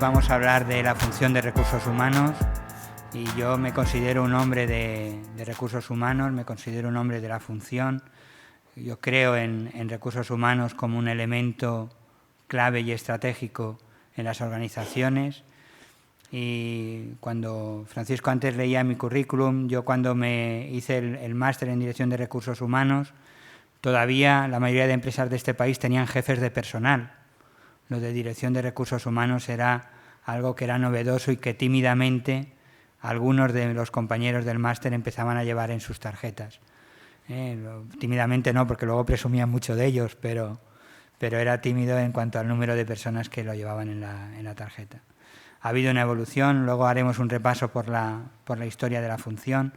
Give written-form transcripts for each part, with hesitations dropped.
vamos a hablar de la función de recursos humanos y yo me considero un hombre de recursos humanos, me considero un hombre de la función. Yo creo en recursos humanos como un elemento clave y estratégico en las organizaciones. Y cuando Francisco antes leía mi currículum, yo cuando me hice el máster en Dirección de Recursos Humanos, todavía la mayoría de empresas de este país tenían jefes de personal. Lo de Dirección de Recursos Humanos era algo que era novedoso y que tímidamente algunos de los compañeros del máster empezaban a llevar en sus tarjetas. Tímidamente no, porque luego presumían mucho de ellos, pero era tímido en cuanto al número de personas que lo llevaban en la tarjeta. Ha habido una evolución, luego haremos un repaso por la historia de la función,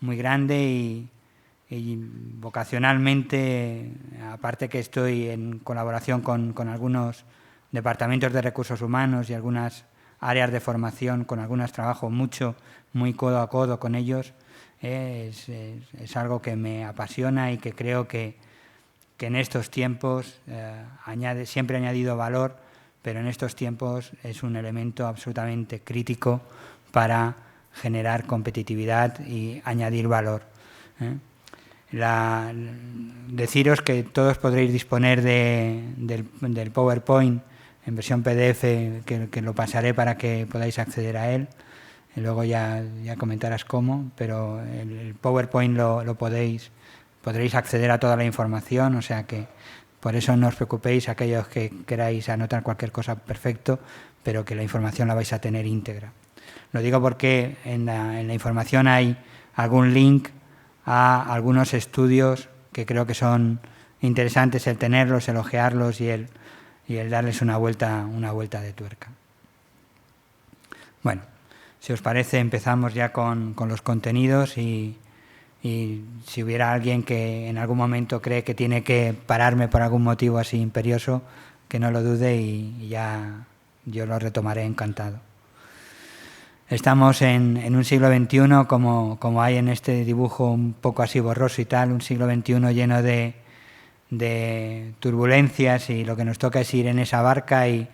muy grande y vocacionalmente, aparte que estoy en colaboración con algunos departamentos de recursos humanos y algunas áreas de formación, con algunas trabajo mucho, muy codo a codo con ellos, es algo que me apasiona y que creo que en estos tiempos siempre ha añadido valor, pero en estos tiempos es un elemento absolutamente crítico para generar competitividad y añadir valor. Deciros que todos podréis disponer del PowerPoint en versión PDF, que lo pasaré para que podáis acceder a él. Y luego ya comentarás cómo, pero el PowerPoint podréis acceder a toda la información, o sea que por eso no os preocupéis, aquellos que queráis anotar cualquier cosa, perfecto, pero que la información la vais a tener íntegra. Lo digo porque en la información hay algún link a algunos estudios que creo que son interesantes el tenerlos, el ojearlos y el darles una vuelta de tuerca. Bueno, si os parece empezamos ya con los contenidos y si hubiera alguien que en algún momento cree que tiene que pararme por algún motivo así imperioso, que no lo dude y ya yo lo retomaré encantado. Estamos en un siglo XXI, como hay en este dibujo un poco así borroso y tal, un siglo XXI lleno de turbulencias, y lo que nos toca es ir en esa barca y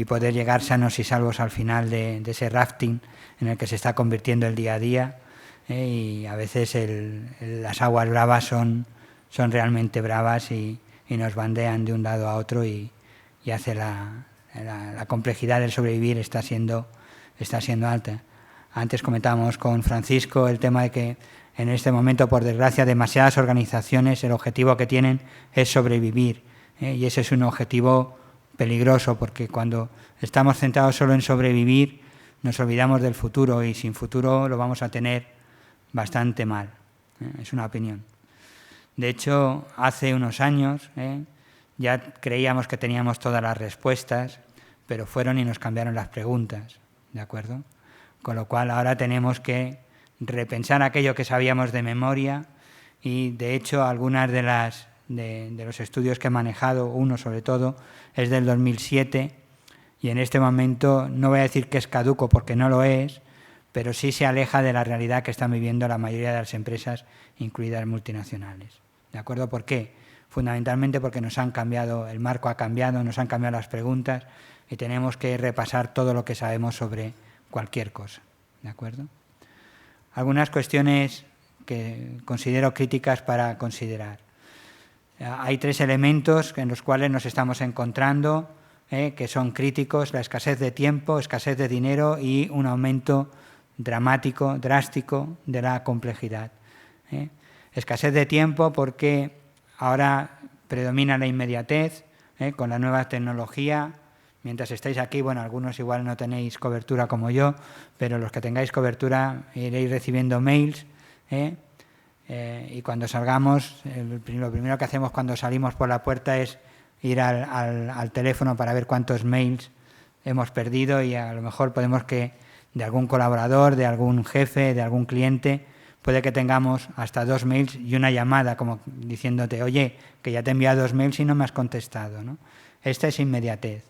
poder llegar sanos y salvos al final de ese rafting en el que se está convirtiendo el día a día. Y a veces las aguas bravas son realmente bravas y nos bandean de un lado a otro y hace la complejidad del sobrevivir está siendo alta. Antes comentábamos con Francisco el tema de que en este momento, por desgracia, demasiadas organizaciones el objetivo que tienen es sobrevivir, y ese es un objetivo peligroso, porque cuando estamos centrados solo en sobrevivir nos olvidamos del futuro, y sin futuro lo vamos a tener bastante mal. Es una opinión. De hecho, hace unos años ya creíamos que teníamos todas las respuestas, pero fueron y nos cambiaron las preguntas, ¿de acuerdo? Con lo cual ahora tenemos que repensar aquello que sabíamos de memoria, y de hecho algunas de los estudios que he manejado, uno sobre todo, es del 2007, y en este momento no voy a decir que es caduco porque no lo es, pero sí se aleja de la realidad que están viviendo la mayoría de las empresas, incluidas multinacionales. ¿De acuerdo? ¿Por qué? Fundamentalmente porque nos han cambiado, el marco ha cambiado, nos han cambiado las preguntas y tenemos que repasar todo lo que sabemos sobre cualquier cosa. ¿De acuerdo? Algunas cuestiones que considero críticas para considerar. Hay 3 elementos en los cuales nos estamos encontrando que son críticos: la escasez de tiempo, escasez de dinero y un aumento dramático, drástico de la complejidad. Escasez de tiempo porque ahora predomina la inmediatez con la nueva tecnología. Mientras estáis aquí, bueno, algunos igual no tenéis cobertura como yo, pero los que tengáis cobertura iréis recibiendo mails, y cuando salgamos, lo primero que hacemos cuando salimos por la puerta es ir al teléfono para ver cuántos mails hemos perdido, y a lo mejor podemos que de algún colaborador, de algún jefe, de algún cliente, puede que tengamos hasta 2 mails y una llamada como diciéndote: oye, que ya te he enviado 2 mails y no me has contestado, ¿no? Esta es inmediatez.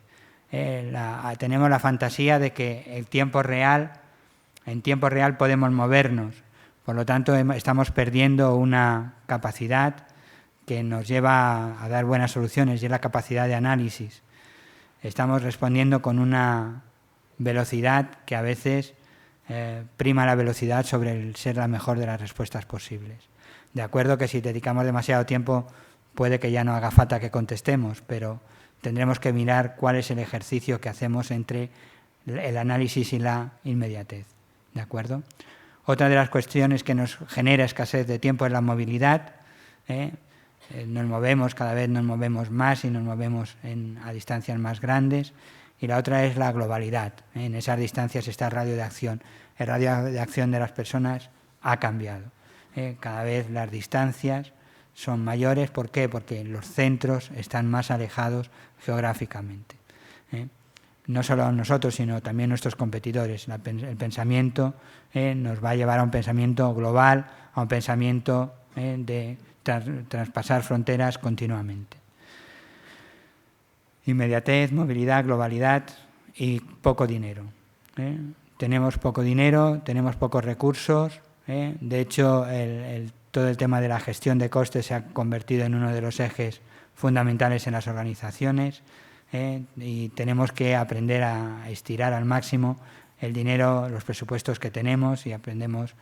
Tenemos la fantasía de que en tiempo real podemos movernos, por lo tanto estamos perdiendo una capacidad que nos lleva a dar buenas soluciones, y es la capacidad de análisis. Estamos respondiendo con una velocidad que a veces prima la velocidad sobre el ser la mejor de las respuestas posibles. De acuerdo que si dedicamos demasiado tiempo puede que ya no haga falta que contestemos, pero tendremos que mirar cuál es el ejercicio que hacemos entre el análisis y la inmediatez. ¿De acuerdo? Otra de las cuestiones que nos genera escasez de tiempo es la movilidad. Nos movemos, cada vez nos movemos más y nos movemos a distancias más grandes. Y la otra es la globalidad. En esas distancias está el radio de acción. El radio de acción de las personas ha cambiado. Cada vez las distancias son mayores. ¿Por qué? Porque los centros están más alejados geográficamente. No solo nosotros, sino también nuestros competidores. El pensamiento nos va a llevar a un pensamiento global, a un pensamiento de traspasar fronteras continuamente. Inmediatez, movilidad, globalidad y poco dinero. Tenemos poco dinero, tenemos pocos recursos. De hecho, todo el tema de la gestión de costes se ha convertido en uno de los ejes fundamentales en las organizaciones. Y tenemos que aprender a estirar al máximo el dinero, los presupuestos que tenemos y aprendemos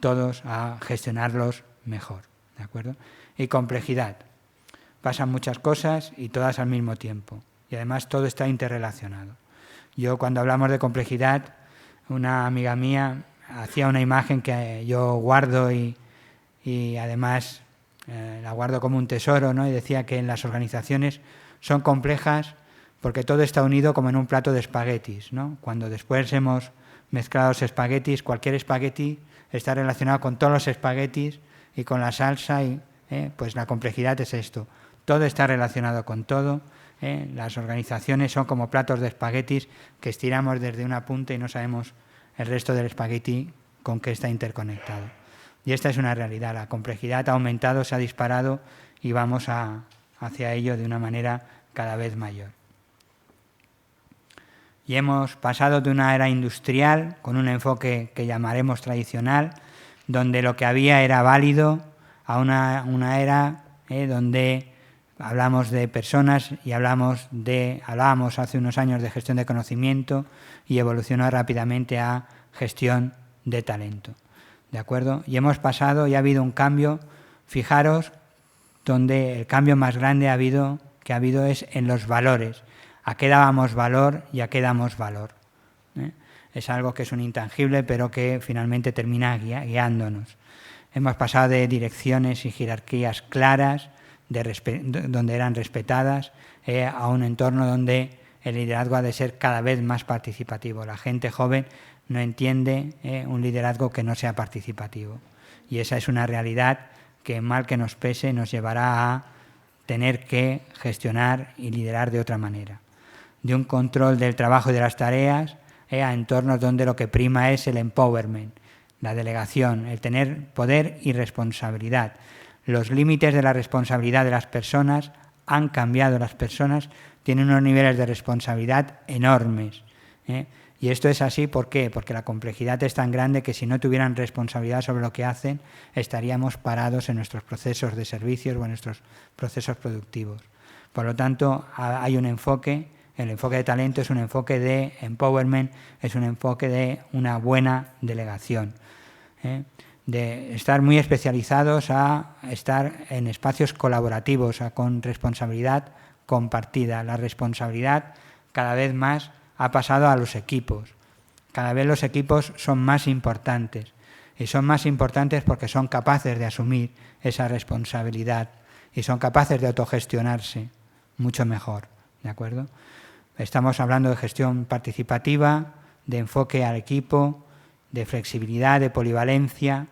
todos a gestionarlos mejor, ¿de acuerdo? Y complejidad. Pasan muchas cosas y todas al mismo tiempo. Y además todo está interrelacionado. Yo cuando hablamos de complejidad, una amiga mía hacía una imagen que yo guardo y además la guardo como un tesoro, ¿no? Y decía que en las organizaciones son complejas porque todo está unido como en un plato de espaguetis, ¿no? Cuando después hemos mezclado los espaguetis, cualquier espagueti está relacionado con todos los espaguetis y con la salsa, y pues la complejidad es esto. Todo está relacionado con todo. Las organizaciones son como platos de espaguetis que estiramos desde una punta y no sabemos el resto del espagueti con qué está interconectado. Y esta es una realidad. La complejidad ha aumentado, se ha disparado y vamos hacia ello de una manera cada vez mayor. Y hemos pasado de una era industrial con un enfoque que llamaremos tradicional, donde lo que había era válido, a una era donde hablamos de personas y hablábamos hace unos años de gestión de conocimiento y evolucionó rápidamente a gestión de talento. ¿De acuerdo? Y hemos pasado y ha habido un cambio, fijaros, donde el cambio más grande que ha habido es en los valores. ¿A qué dábamos valor y a qué damos valor? Es algo que es un intangible, pero que finalmente termina guiándonos. Hemos pasado de direcciones y jerarquías claras, donde eran respetadas, a un entorno donde el liderazgo ha de ser cada vez más participativo. La gente joven no entiende un liderazgo que no sea participativo. Y esa es una realidad que, mal que nos pese, nos llevará a tener que gestionar y liderar de otra manera. De un control del trabajo y de las tareas a entornos donde lo que prima es el empowerment, la delegación, el tener poder y responsabilidad. Los límites de la responsabilidad de las personas han cambiado. Las personas tienen unos niveles de responsabilidad enormes. Y esto es así, ¿por qué? Porque la complejidad es tan grande que si no tuvieran responsabilidad sobre lo que hacen, estaríamos parados en nuestros procesos de servicios o en nuestros procesos productivos. Por lo tanto, hay un enfoque. El enfoque de talento es un enfoque de empowerment, es un enfoque de una buena delegación, de estar muy especializados a estar en espacios colaborativos, con responsabilidad compartida. La responsabilidad cada vez más ha pasado a los equipos. Cada vez los equipos son más importantes, y son más importantes porque son capaces de asumir esa responsabilidad y son capaces de autogestionarse mucho mejor, ¿de acuerdo? Estamos hablando de gestión participativa, de enfoque al equipo, de flexibilidad, de polivalencia.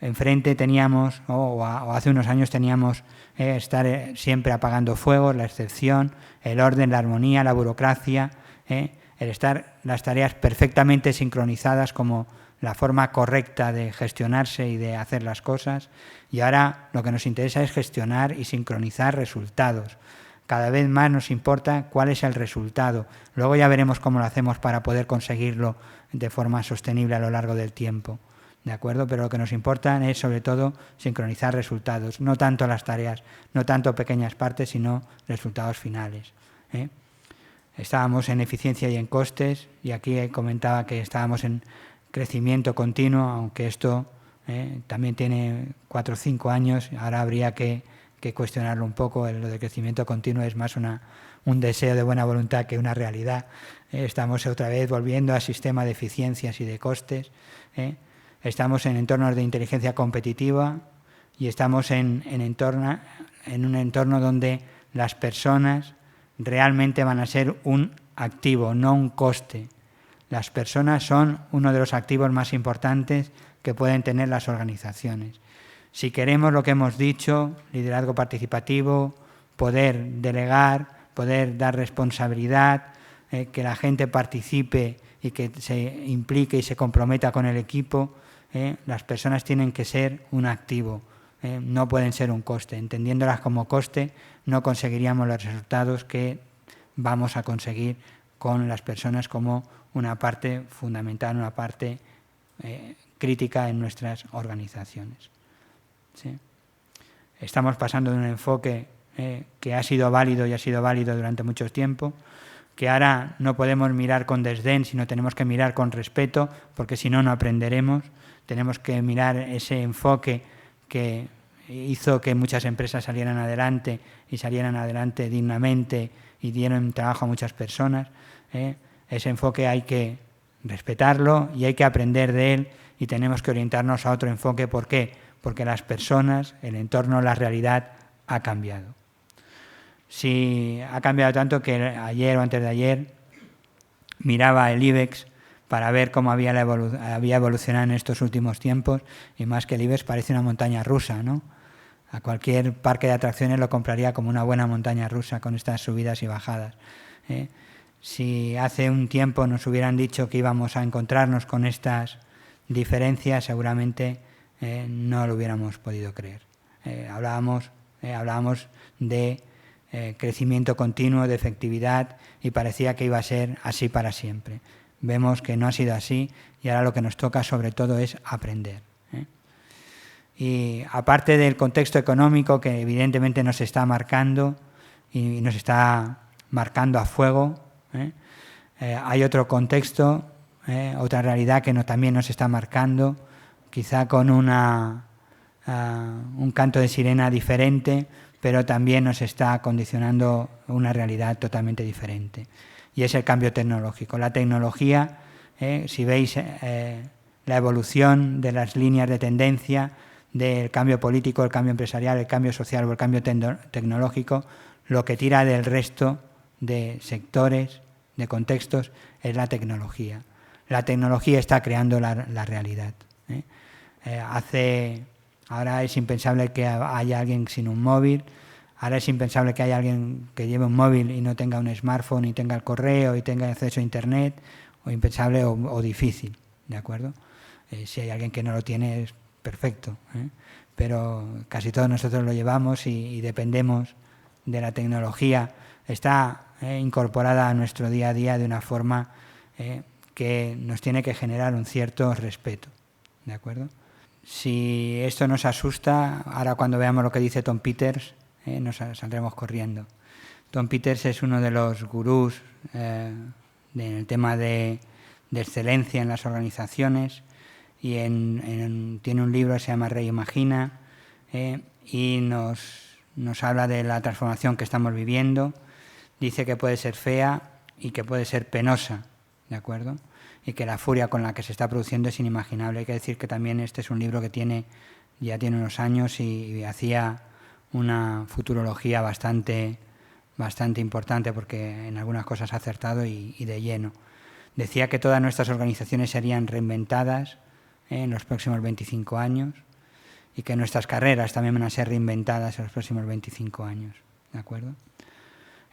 Enfrente teníamos, o hace unos años teníamos, estar siempre apagando fuegos, la excepción, el orden, la armonía, la burocracia, el estar las tareas perfectamente sincronizadas como la forma correcta de gestionarse y de hacer las cosas. Y ahora lo que nos interesa es gestionar y sincronizar resultados. Cada vez más nos importa cuál es el resultado. Luego ya veremos cómo lo hacemos para poder conseguirlo de forma sostenible a lo largo del tiempo. ¿De acuerdo? Pero lo que nos importa es sobre todo sincronizar resultados, no tanto las tareas, no tanto pequeñas partes, sino resultados finales. estábamos en eficiencia y en costes, y aquí comentaba que estábamos en crecimiento continuo, aunque esto también tiene 4 o 5 años, ahora habría que cuestionarlo un poco. Lo de crecimiento continuo es más un deseo de buena voluntad que una realidad. Estamos otra vez volviendo al sistema de eficiencias y de costes. Estamos en entornos de inteligencia competitiva y estamos en un entorno donde las personas realmente van a ser un activo, no un coste. Las personas son uno de los activos más importantes que pueden tener las organizaciones. Si queremos lo que hemos dicho, liderazgo participativo, poder delegar, poder dar responsabilidad, que la gente participe y que se implique y se comprometa con el equipo, las personas tienen que ser un activo, no pueden ser un coste. Entendiéndolas como coste, no conseguiríamos los resultados que vamos a conseguir con las personas como una parte fundamental, una parte crítica en nuestras organizaciones. ¿Sí? Estamos pasando de un enfoque que ha sido válido y ha sido válido durante mucho tiempo, que ahora no podemos mirar con desdén, sino tenemos que mirar con respeto, porque si no, no aprenderemos. Tenemos que mirar ese enfoque que hizo que muchas empresas salieran adelante y salieran adelante dignamente y dieron trabajo a muchas personas. Ese enfoque hay que respetarlo y hay que aprender de él, y tenemos que orientarnos a otro enfoque. ¿Por qué? Porque las personas, el entorno, la realidad ha cambiado. Sí, ha cambiado tanto que ayer o antes de ayer miraba el IBEX para ver cómo había evolucionado en estos últimos tiempos, y más que el IBEX parece una montaña rusa, ¿no? A cualquier parque de atracciones lo compraría como una buena montaña rusa con estas subidas y bajadas. Si hace un tiempo nos hubieran dicho que íbamos a encontrarnos con estas diferencias, seguramente no lo hubiéramos podido creer. Hablábamos de crecimiento continuo, de efectividad, y parecía que iba a ser así para siempre. Vemos que no ha sido así, y ahora lo que nos toca sobre todo es aprender. Y aparte del contexto económico que evidentemente nos está marcando y nos está marcando a fuego, hay otro contexto, otra realidad que también nos está marcando, quizá con un canto de sirena diferente, pero también nos está condicionando una realidad totalmente diferente. Y es el cambio tecnológico. La tecnología, si veis la evolución de las líneas de tendencia del cambio político, el cambio empresarial, el cambio social o el cambio tecnológico, lo que tira del resto de sectores, de contextos, es la tecnología. La tecnología está creando la realidad. Ahora es impensable que haya alguien sin un móvil, ahora es impensable que haya alguien que lleve un móvil y no tenga un smartphone, y tenga el correo, y tenga acceso a Internet, o impensable o difícil, ¿de acuerdo? Si hay alguien que no lo tiene, es perfecto, pero casi todos nosotros lo llevamos y dependemos de la tecnología. Está incorporada a nuestro día a día de una forma que nos tiene que generar un cierto respeto, ¿de acuerdo? Si esto nos asusta, ahora cuando veamos lo que dice Tom Peters, nos saldremos corriendo. Tom Peters es uno de los gurús en el tema de excelencia en las organizaciones, y tiene un libro que se llama Reimagina, y nos habla de la transformación que estamos viviendo. Dice que puede ser fea y que puede ser penosa, ¿de acuerdo? Y que la furia con la que se está produciendo es inimaginable. Hay que decir que también este es un libro que ya tiene unos años y hacía una futurología bastante importante, porque en algunas cosas ha acertado y de lleno. Decía que todas nuestras organizaciones serían reinventadas en los próximos 25 años, y que nuestras carreras también van a ser reinventadas en los próximos 25 años, ¿de acuerdo?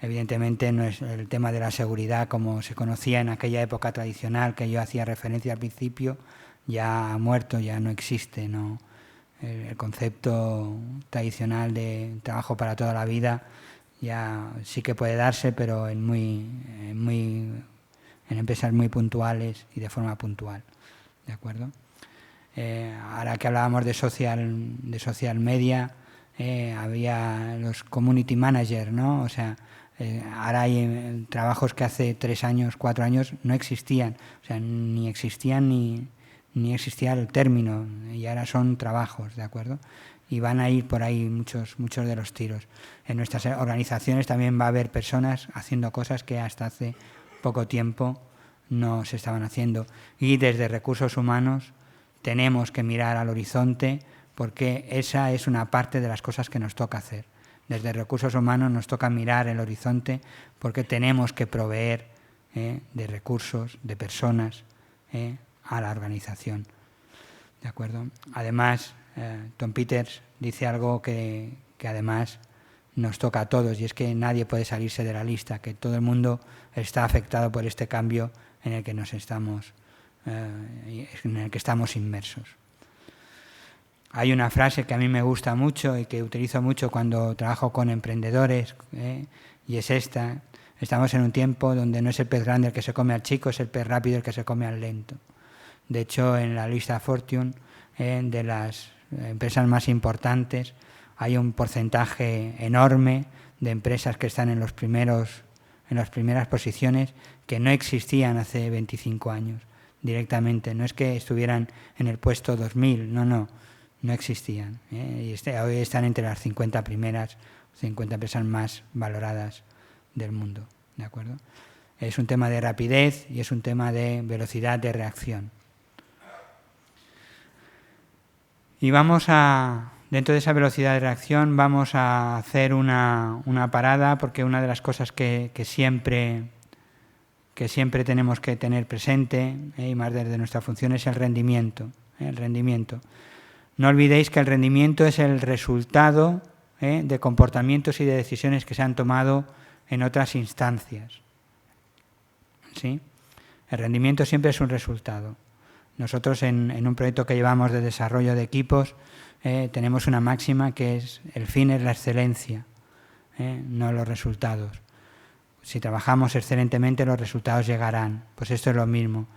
Evidentemente no es el tema de la seguridad como se conocía en aquella época tradicional que yo hacía referencia al principio, ya ha muerto, ya no existe, ¿no? El concepto tradicional de trabajo para toda la vida ya sí que puede darse, pero en empresas muy puntuales y de forma puntual, ¿de acuerdo? Ahora que hablábamos de social media, había los community managers, ¿no? O sea, Ahora hay trabajos que hace 3 años, 4 años no existían, o sea, ni existían ni existía el término, y ahora son trabajos, ¿de acuerdo? Y van a ir por ahí muchos de los tiros. En nuestras organizaciones también va a haber personas haciendo cosas que hasta hace poco tiempo no se estaban haciendo. Y desde recursos humanos tenemos que mirar al horizonte, porque esa es una parte de las cosas que nos toca hacer. Desde recursos humanos nos toca mirar el horizonte, porque tenemos que proveer de recursos, de personas, a la organización. ¿De acuerdo? Además, Tom Peters dice algo que además nos toca a todos, y es que nadie puede salirse de la lista, que todo el mundo está afectado por este cambio en el que estamos inmersos. Hay una frase que a mí me gusta mucho y que utilizo mucho cuando trabajo con emprendedores, y es esta: estamos en un tiempo donde no es el pez grande el que se come al chico, es el pez rápido el que se come al lento. De hecho, en la lista Fortune de las empresas más importantes hay un porcentaje enorme de empresas que están en las primeras posiciones, que no existían hace 25 años directamente. No es que estuvieran en el puesto 2000, no existían. Y hoy están entre las 50 primeras, 50 empresas más valoradas del mundo. ¿De acuerdo? Es un tema de rapidez y es un tema de velocidad de reacción. Y dentro de esa velocidad de reacción, vamos a hacer una parada, porque una de las cosas que siempre tenemos que tener presente, y más desde nuestra función, es el rendimiento. El rendimiento. No olvidéis que el rendimiento es el resultado de comportamientos y de decisiones que se han tomado en otras instancias. ¿Sí? El rendimiento siempre es un resultado. Nosotros en un proyecto que llevamos de desarrollo de equipos tenemos una máxima que es: el fin es la excelencia, no los resultados. Si trabajamos excelentemente, los resultados llegarán. Pues esto es lo mismo.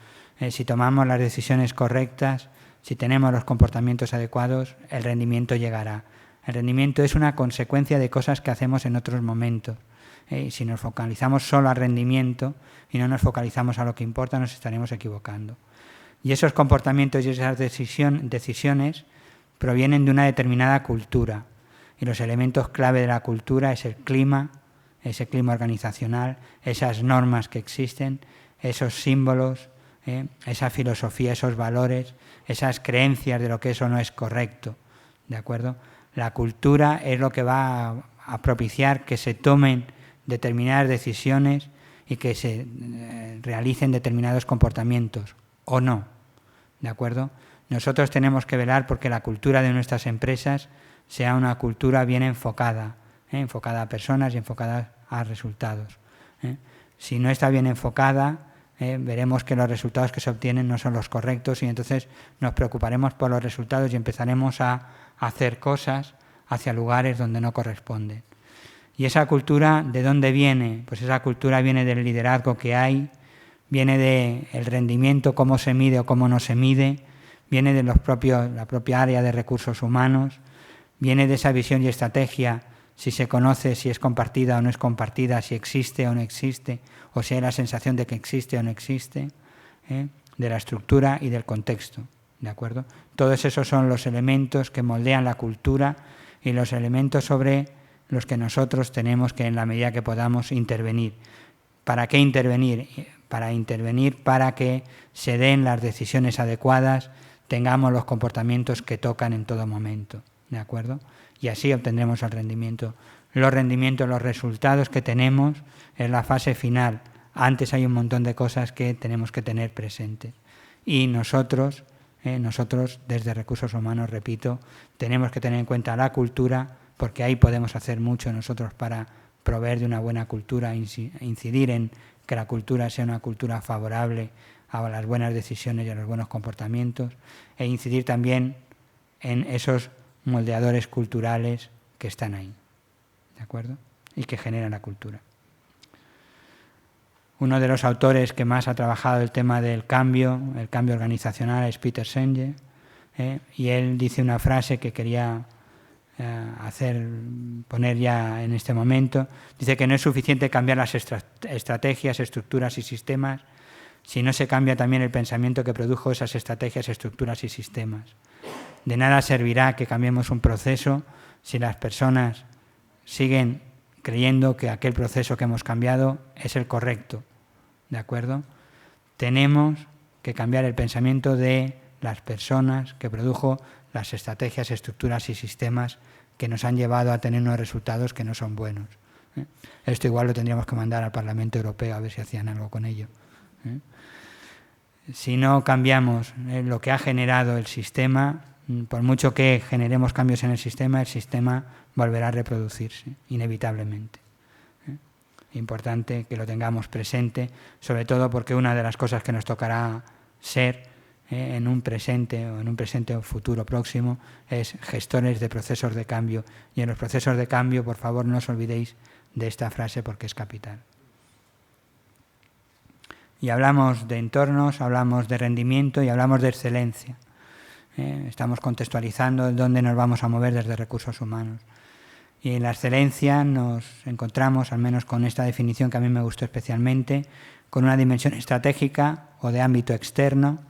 Si tomamos las decisiones correctas, si tenemos los comportamientos adecuados, el rendimiento llegará. El rendimiento es una consecuencia de cosas que hacemos en otros momentos. Si nos focalizamos solo al rendimiento y no nos focalizamos a lo que importa, nos estaremos equivocando. Y esos comportamientos y esas decisiones provienen de una determinada cultura. Y los elementos clave de la cultura es el clima, ese clima organizacional, esas normas que existen, esos símbolos, esa filosofía, esos valores, esas creencias de lo que es o no es correcto. ¿De acuerdo? La cultura es lo que va a propiciar que se tomen determinadas decisiones y que se realicen determinados comportamientos, o no. ¿De acuerdo? Nosotros tenemos que velar porque la cultura de nuestras empresas sea una cultura bien enfocada, enfocada a personas y enfocada a resultados. Si no está bien enfocada, veremos que los resultados que se obtienen no son los correctos, y entonces nos preocuparemos por los resultados y empezaremos a hacer cosas hacia lugares donde no corresponden. ¿Y esa cultura de dónde viene? Pues esa cultura viene del liderazgo que hay, viene del rendimiento, cómo se mide o cómo no se mide, viene de la propia área de recursos humanos, viene de esa visión y estrategia, si se conoce, si es compartida o no es compartida, si existe o no existe, o si hay la sensación de que existe o no existe, de la estructura y del contexto. ¿De acuerdo? Todos esos son los elementos que moldean la cultura y los elementos sobre los que nosotros tenemos que, en la medida que podamos, intervenir. ¿Para qué intervenir? Para que se den las decisiones adecuadas, tengamos los comportamientos que tocan en todo momento. ¿De acuerdo? Y así obtendremos el rendimiento. Los rendimientos, los resultados que tenemos es la fase final. Antes hay un montón de cosas que tenemos que tener presentes. Y nosotros desde recursos humanos, repito, tenemos que tener en cuenta la cultura, porque ahí podemos hacer mucho nosotros para proveer de una buena cultura, incidir en que la cultura sea una cultura favorable a las buenas decisiones y a los buenos comportamientos, e incidir también en esos moldeadores culturales que están ahí, ¿de acuerdo? Y que generan la cultura. Uno de los autores que más ha trabajado el tema del cambio, el cambio organizacional, es Peter Senge, y él dice una frase que quería poner ya en este momento. Dice que no es suficiente cambiar las estrategias, estructuras y sistemas si no se cambia también el pensamiento que produjo esas estrategias, estructuras y sistemas. De nada servirá que cambiemos un proceso si las personas siguen creyendo que aquel proceso que hemos cambiado es el correcto. ¿De acuerdo? Tenemos que cambiar el pensamiento de las personas que produjo las estrategias, estructuras y sistemas que nos han llevado a tener unos resultados que no son buenos. Esto igual lo tendríamos que mandar al Parlamento Europeo a ver si hacían algo con ello. Si no cambiamos lo que ha generado el sistema, por mucho que generemos cambios en el sistema volverá a reproducirse, inevitablemente. Importante que lo tengamos presente, sobre todo porque una de las cosas que nos tocará ser en un presente o futuro próximo es gestores de procesos de cambio. Y en los procesos de cambio, por favor, no os olvidéis de esta frase porque es capital. Y hablamos de entornos, hablamos de rendimiento y hablamos de excelencia. Estamos contextualizando dónde nos vamos a mover desde recursos humanos. Y en la excelencia nos encontramos, al menos con esta definición que a mí me gustó especialmente, con una dimensión estratégica o de ámbito externo,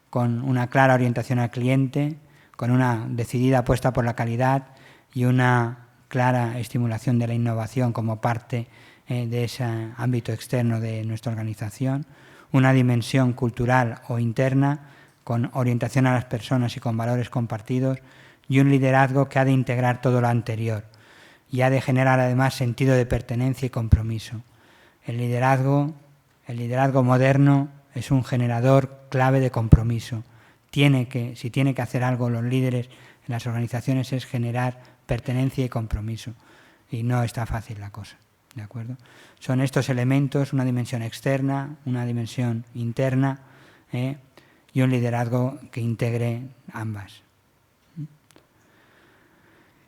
con una clara orientación al cliente, con una decidida apuesta por la calidad y una clara estimulación de la innovación como parte de ese ámbito externo de nuestra organización, una dimensión cultural o interna con orientación a las personas y con valores compartidos, y un liderazgo que ha de integrar todo lo anterior y ha de generar además sentido de pertenencia y compromiso. El liderazgo moderno es un generador clave de compromiso. Si tiene que hacer algo los líderes en las organizaciones es generar pertenencia y compromiso. Y no está fácil la cosa, ¿de acuerdo? Son estos elementos, una dimensión externa, una dimensión interna, y un liderazgo que integre ambas.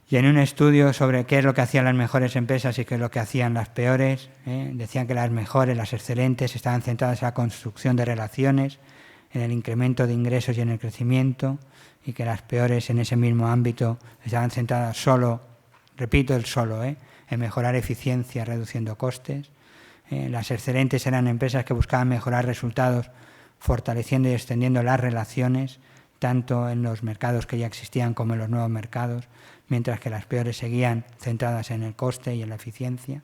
Y en un estudio sobre qué es lo que hacían las mejores empresas y qué es lo que hacían las peores, decían que las mejores, las excelentes, estaban centradas en la construcción de relaciones, en el incremento de ingresos y en el crecimiento, y que las peores en ese mismo ámbito estaban centradas solo, repito el solo, en mejorar eficiencia reduciendo costes. Las excelentes eran empresas que buscaban mejorar resultados fortaleciendo y extendiendo las relaciones, tanto en los mercados que ya existían como en los nuevos mercados, mientras que las peores seguían centradas en el coste y en la eficiencia,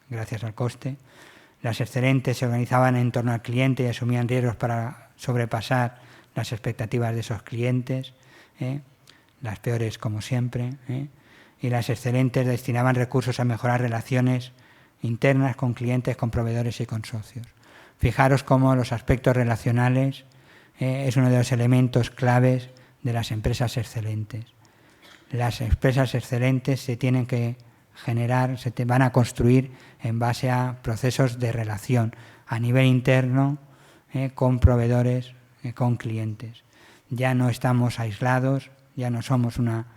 gracias al coste. Las excelentes se organizaban en torno al cliente y asumían riesgos para sobrepasar las expectativas de esos clientes, las peores como siempre, y las excelentes destinaban recursos a mejorar relaciones internas con clientes, con proveedores y con socios. Fijaros cómo los aspectos relacionales es uno de los elementos claves de las empresas excelentes. Las empresas excelentes se tienen que generar, van a construir en base a procesos de relación a nivel interno con proveedores, con clientes. Ya no estamos aislados, ya no somos una,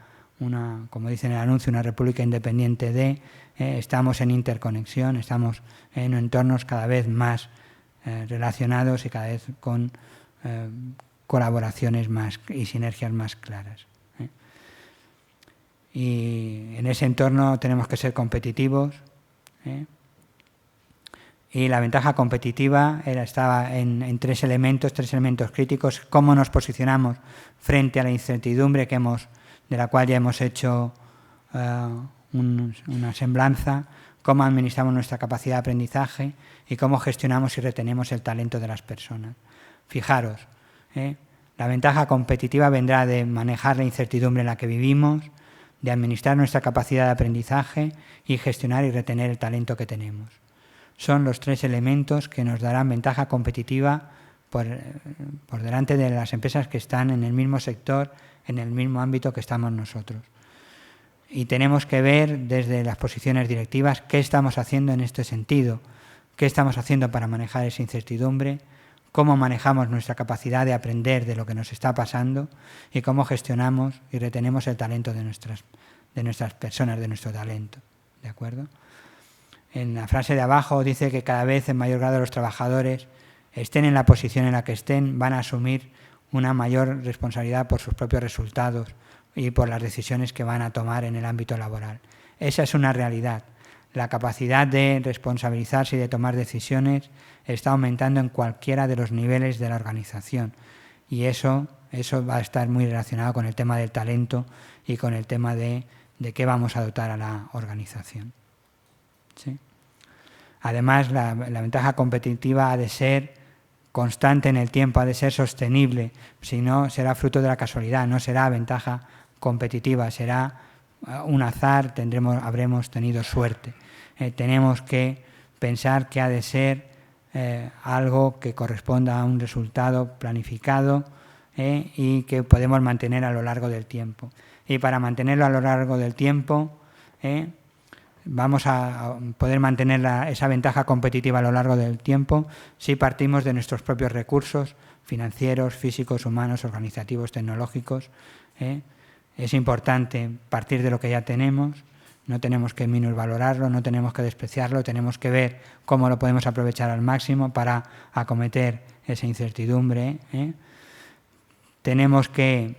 como dice en el anuncio, una república independiente estamos en interconexión, estamos en entornos cada vez más relacionados y cada vez con colaboraciones más y sinergias más claras. Y en ese entorno tenemos que ser competitivos. Y la ventaja competitiva estaba en tres elementos críticos: cómo nos posicionamos frente a la incertidumbre de la cual ya hemos hecho una semblanza, cómo administramos nuestra capacidad de aprendizaje y cómo gestionamos y retenemos el talento de las personas. Fijaros, la ventaja competitiva vendrá de manejar la incertidumbre en la que vivimos, de administrar nuestra capacidad de aprendizaje y gestionar y retener el talento que tenemos. Son los tres elementos que nos darán ventaja competitiva por delante de las empresas que están en el mismo sector, en el mismo ámbito que estamos nosotros. Y tenemos que ver desde las posiciones directivas qué estamos haciendo en este sentido, qué estamos haciendo para manejar esa incertidumbre, cómo manejamos nuestra capacidad de aprender de lo que nos está pasando y cómo gestionamos y retenemos el talento de nuestras personas, de nuestro talento. ¿De acuerdo? En la frase de abajo dice que cada vez en mayor grado los trabajadores, estén en la posición en la que estén, van a asumir una mayor responsabilidad por sus propios resultados, y por las decisiones que van a tomar en el ámbito laboral. Esa es una realidad. La capacidad de responsabilizarse y de tomar decisiones está aumentando en cualquiera de los niveles de la organización, y eso va a estar muy relacionado con el tema del talento y con el tema de qué vamos a dotar a la organización. ¿Sí? Además, la ventaja competitiva ha de ser constante en el tiempo, ha de ser sostenible, si no será fruto de la casualidad, no será ventaja competitiva, será un azar, habremos tenido suerte. Tenemos que pensar que ha de ser algo que corresponda a un resultado planificado y que podemos mantener a lo largo del tiempo. Y para mantenerlo a lo largo del tiempo, vamos a poder mantener esa ventaja competitiva a lo largo del tiempo si partimos de nuestros propios recursos financieros, físicos, humanos, organizativos, tecnológicos. Es importante partir de lo que ya tenemos, no tenemos que minusvalorarlo, no tenemos que despreciarlo, tenemos que ver cómo lo podemos aprovechar al máximo para acometer esa incertidumbre. Tenemos que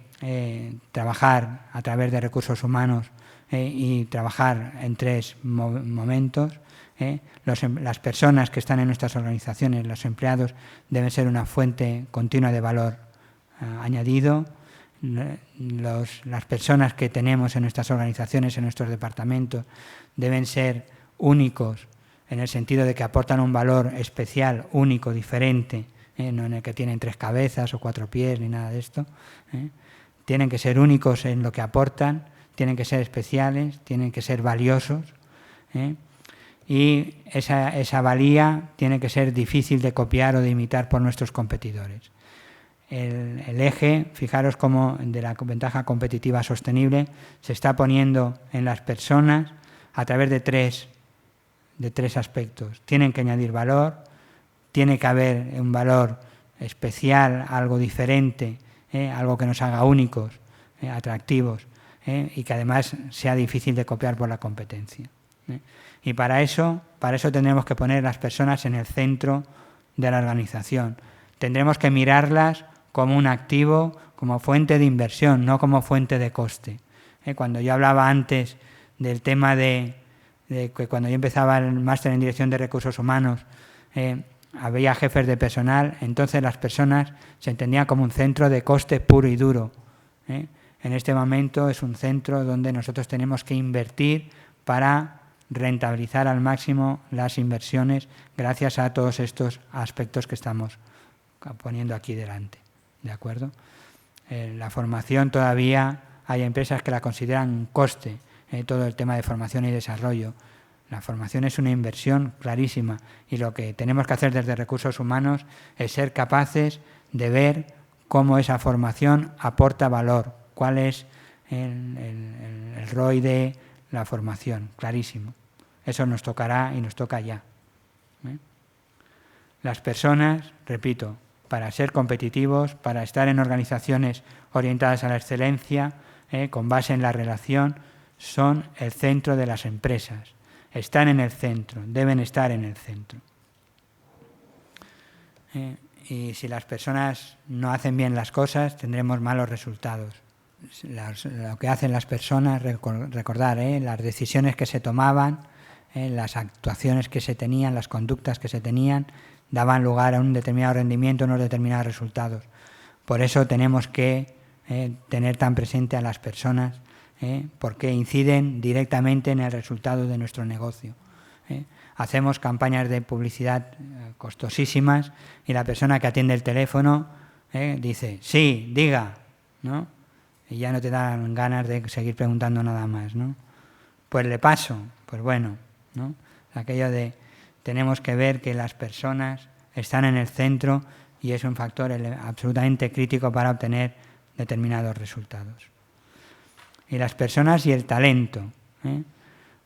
trabajar a través de recursos humanos y trabajar en tres momentos. Las personas que están en nuestras organizaciones, los empleados, deben ser una fuente continua de valor añadido. Las personas que tenemos en nuestras organizaciones, en nuestros departamentos, deben ser únicos en el sentido de que aportan un valor especial, único, diferente, no en el que tienen 3 cabezas o 4 pies ni nada de esto. Tienen que ser únicos en lo que aportan, tienen que ser especiales, tienen que ser valiosos, y esa valía tiene que ser difícil de copiar o de imitar por nuestros competidores. El eje, fijaros cómo de la ventaja competitiva sostenible se está poniendo en las personas a través de tres aspectos. Tienen que añadir valor, tiene que haber un valor especial, algo diferente, algo que nos haga únicos, atractivos, y que además sea difícil de copiar por la competencia. Y para eso tendremos que poner las personas en el centro de la organización. Tendremos que mirarlas como un activo, como fuente de inversión, no como fuente de coste. Cuando yo hablaba antes del tema de que cuando yo empezaba el máster en Dirección de Recursos Humanos, había jefes de personal, entonces las personas se entendían como un centro de coste puro y duro. En este momento es un centro donde nosotros tenemos que invertir para rentabilizar al máximo las inversiones gracias a todos estos aspectos que estamos poniendo aquí delante. ¿De acuerdo? La formación todavía hay empresas que la consideran un coste, todo el tema de formación y desarrollo. La formación es una inversión clarísima y lo que tenemos que hacer desde recursos humanos es ser capaces de ver cómo esa formación aporta valor, cuál es el ROI de la formación, clarísimo. Eso nos tocará y nos toca ya. Las personas, repito, para ser competitivos, para estar en organizaciones orientadas a la excelencia, con base en la relación, son el centro de las empresas. Están en el centro, deben estar en el centro. Y si las personas no hacen bien las cosas, tendremos malos resultados. Lo que hacen las personas, recordar, las decisiones que se tomaban, las actuaciones que se tenían, las conductas que se tenían, daban lugar a un determinado rendimiento, unos determinados resultados. Por eso tenemos que tener tan presente a las personas, porque inciden directamente en el resultado de nuestro negocio. Hacemos campañas de publicidad costosísimas y la persona que atiende el teléfono dice, sí, diga, ¿no? Y ya no te dan ganas de seguir preguntando nada más, ¿no? Pues le paso, pues bueno, ¿no? Aquello de tenemos que ver que las personas están en el centro y es un factor absolutamente crítico para obtener determinados resultados. Y las personas y el talento.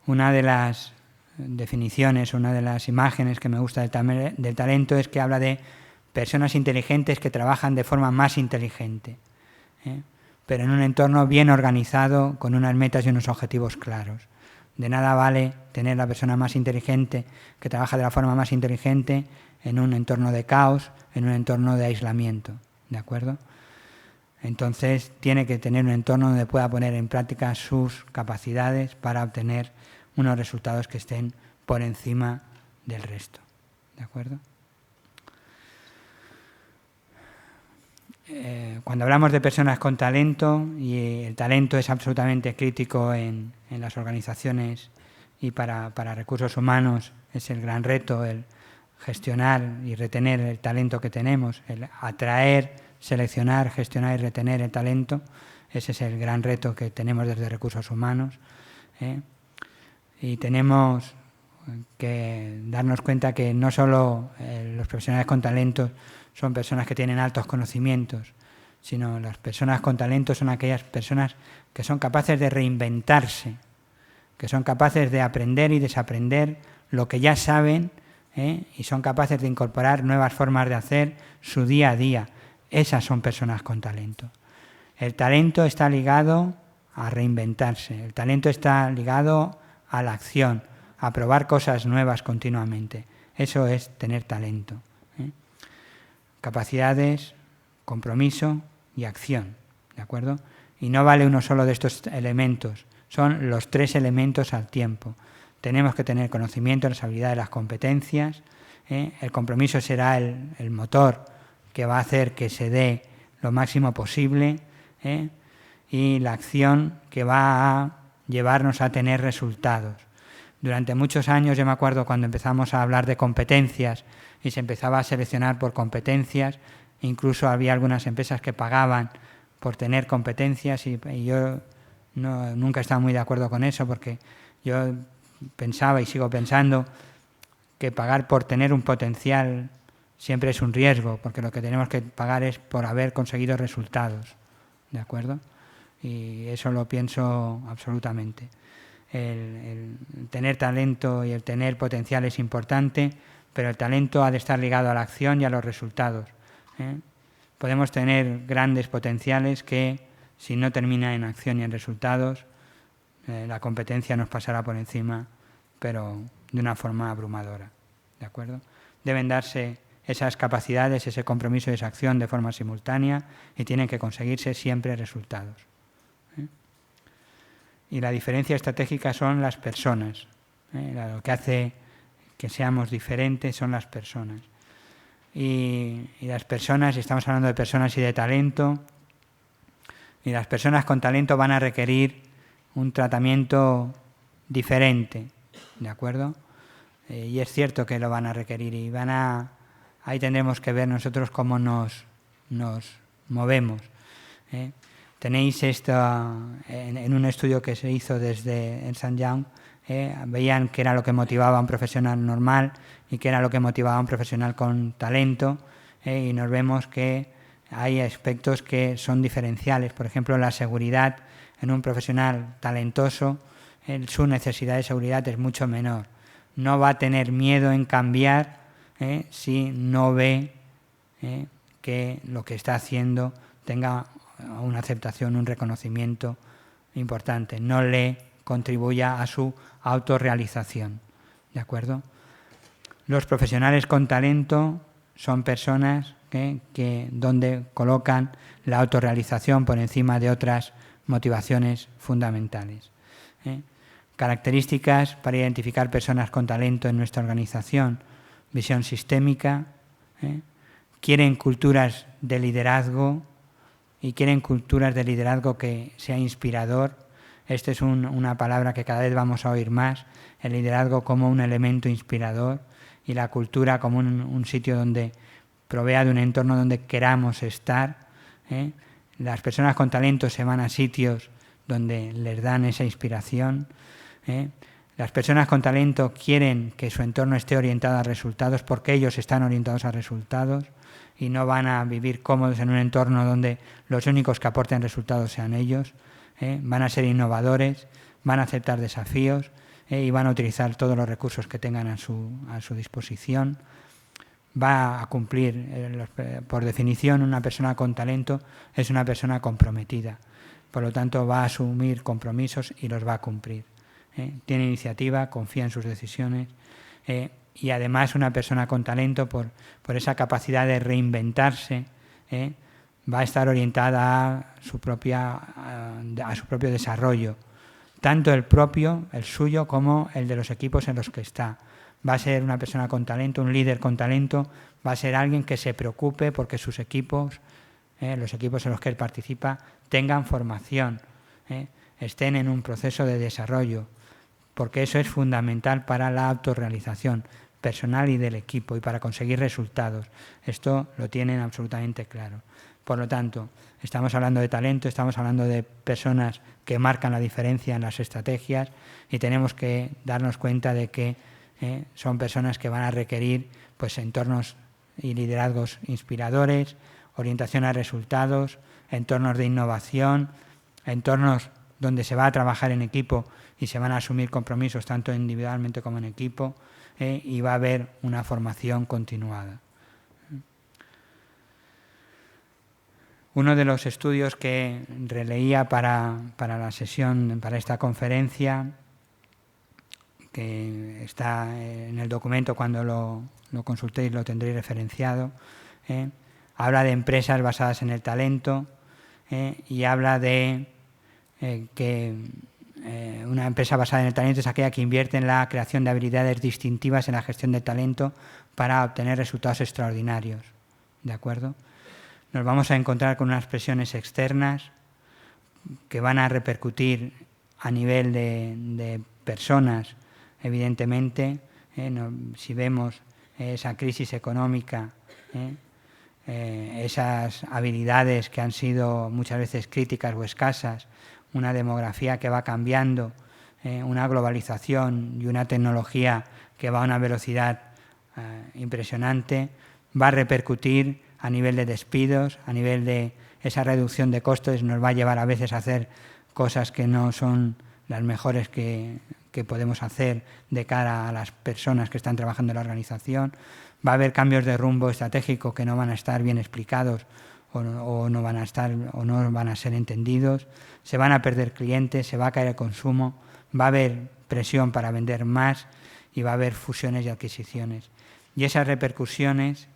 Una de las definiciones, una de las imágenes que me gusta del talento es que habla de personas inteligentes que trabajan de forma más inteligente, pero en un entorno bien organizado, con unas metas y unos objetivos claros. De nada vale tener la persona más inteligente que trabaja de la forma más inteligente en un entorno de caos, en un entorno de aislamiento, ¿de acuerdo? Entonces tiene que tener un entorno donde pueda poner en práctica sus capacidades para obtener unos resultados que estén por encima del resto. ¿De acuerdo? Cuando hablamos de personas con talento, y el talento es absolutamente crítico en las organizaciones y para recursos humanos, es el gran reto el gestionar y retener el talento que tenemos, el atraer, seleccionar, gestionar y retener el talento. Ese es el gran reto que tenemos desde recursos humanos. Y tenemos que darnos cuenta que no solo los profesionales con talento son personas que tienen altos conocimientos, sino las personas con talento son aquellas personas que son capaces de reinventarse, que son capaces de aprender y desaprender lo que ya saben, y son capaces de incorporar nuevas formas de hacer su día a día. Esas son personas con talento. El talento está ligado a reinventarse, el talento está ligado a la acción, a probar cosas nuevas continuamente. Eso es tener talento. Capacidades, compromiso y acción, ¿de acuerdo? Y no vale uno solo de estos elementos, son los 3 elementos al tiempo. Tenemos que tener conocimiento, las habilidades, las competencias. El compromiso será el motor que va a hacer que se dé lo máximo posible, y la acción que va a llevarnos a tener resultados. Durante muchos años, yo me acuerdo cuando empezamos a hablar de competencias y se empezaba a seleccionar por competencias, incluso había algunas empresas que pagaban por tener competencias y yo nunca he estado muy de acuerdo con eso, porque yo pensaba y sigo pensando que pagar por tener un potencial siempre es un riesgo, porque lo que tenemos que pagar es por haber conseguido resultados, ¿de acuerdo? Y eso lo pienso absolutamente. El tener talento y el tener potencial es importante, pero el talento ha de estar ligado a la acción y a los resultados. Podemos tener grandes potenciales que, si no termina en acción y en resultados, la competencia nos pasará por encima, pero de una forma abrumadora. ¿De acuerdo? Deben darse esas capacidades, ese compromiso y esa acción de forma simultánea y tienen que conseguirse siempre resultados. Y la diferencia estratégica son las personas. Lo que hace que seamos diferentes son las personas. Y las personas, estamos hablando de personas y de talento, y las personas con talento van a requerir un tratamiento diferente, ¿de acuerdo? Y es cierto que lo van a requerir y ahí tendremos que ver nosotros cómo nos movemos. Tenéis esto en un estudio que se hizo desde Ernst & Young, veían qué era lo que motivaba a un profesional normal y qué era lo que motivaba a un profesional con talento, y nos vemos que hay aspectos que son diferenciales. Por ejemplo, la seguridad en un profesional talentoso, su necesidad de seguridad es mucho menor. No va a tener miedo en cambiar si no ve que lo que está haciendo tenga una aceptación, un reconocimiento importante, no le contribuya a su autorrealización. ¿De acuerdo? Los profesionales con talento son personas que donde colocan la autorrealización por encima de otras motivaciones fundamentales. Características para identificar personas con talento en nuestra organización: visión sistémica, quieren culturas de liderazgo y quieren culturas de liderazgo que sea inspirador. Esta es una palabra que cada vez vamos a oír más, el liderazgo como un elemento inspirador y la cultura como un sitio donde provea de un entorno donde queramos estar. Las personas con talento se van a sitios donde les dan esa inspiración. Las personas con talento quieren que su entorno esté orientado a resultados porque ellos están orientados a resultados y no van a vivir cómodos en un entorno donde los únicos que aporten resultados sean ellos. Van a ser innovadores, van a aceptar desafíos y van a utilizar todos los recursos que tengan a su disposición. Va a cumplir, por definición, una persona con talento es una persona comprometida. Por lo tanto, va a asumir compromisos y los va a cumplir. Tiene iniciativa, confía en sus decisiones y además una persona con talento, por esa capacidad de reinventarse, va a estar orientada a su propio desarrollo, tanto el suyo, como el de los equipos en los que está. Va a ser una persona con talento, un líder con talento, va a ser alguien que se preocupe porque sus equipos, los equipos en los que él participa, tengan formación, estén en un proceso de desarrollo, porque eso es fundamental para la autorrealización personal y del equipo y para conseguir resultados. Esto lo tienen absolutamente claro. Por lo tanto, estamos hablando de talento, estamos hablando de personas que marcan la diferencia en las estrategias y tenemos que darnos cuenta de que son personas que van a requerir pues, entornos y liderazgos inspiradores, orientación a resultados, entornos de innovación, entornos donde se va a trabajar en equipo y se van a asumir compromisos tanto individualmente como en equipo, y va a haber una formación continuada. Uno de los estudios que releía para la sesión, para esta conferencia, que está en el documento, cuando lo consultéis lo tendréis referenciado, habla de empresas basadas en el talento, y habla de que una empresa basada en el talento es aquella que invierte en la creación de habilidades distintivas en la gestión del talento para obtener resultados extraordinarios. ¿De acuerdo? Nos vamos a encontrar con unas presiones externas que van a repercutir a nivel de personas, evidentemente. Si vemos esa crisis económica, esas habilidades que han sido muchas veces críticas o escasas, una demografía que va cambiando, una globalización y una tecnología que va a una velocidad impresionante, va a repercutir a nivel de despidos, a nivel de esa reducción de costes, nos va a llevar a veces a hacer cosas que no son las mejores que podemos hacer de cara a las personas que están trabajando en la organización. Va a haber cambios de rumbo estratégico que no van a estar bien explicados o no van a ser entendidos. Se van a perder clientes, se va a caer el consumo, va a haber presión para vender más y va a haber fusiones y adquisiciones. Y esas repercusiones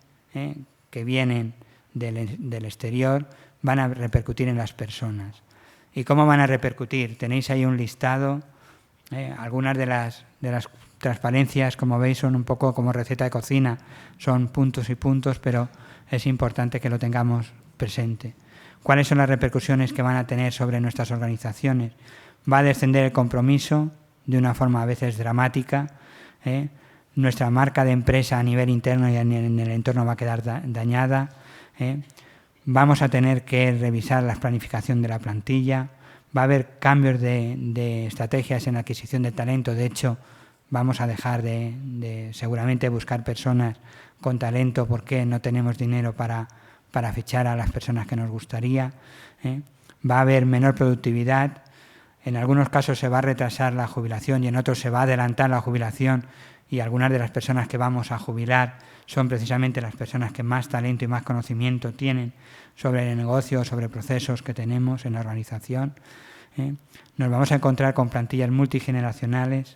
que vienen del exterior van a repercutir en las personas. ¿Y cómo van a repercutir? Tenéis ahí un listado. Algunas de las transparencias, como veis, son un poco como receta de cocina, son puntos y puntos, pero es importante que lo tengamos presente. ¿Cuáles son las repercusiones que van a tener sobre nuestras organizaciones? Va a descender el compromiso de una forma a veces dramática. Nuestra marca de empresa a nivel interno y en el entorno va a quedar dañada. Vamos a tener que revisar la planificación de la plantilla. Va a haber cambios de estrategias en la adquisición de talento. De hecho, vamos a dejar de seguramente buscar personas con talento porque no tenemos dinero para fichar a las personas que nos gustaría. Va a haber menor productividad. En algunos casos se va a retrasar la jubilación y en otros se va a adelantar la jubilación, y algunas de las personas que vamos a jubilar son precisamente las personas que más talento y más conocimiento tienen sobre el negocio, sobre procesos que tenemos en la organización. Nos vamos a encontrar con plantillas multigeneracionales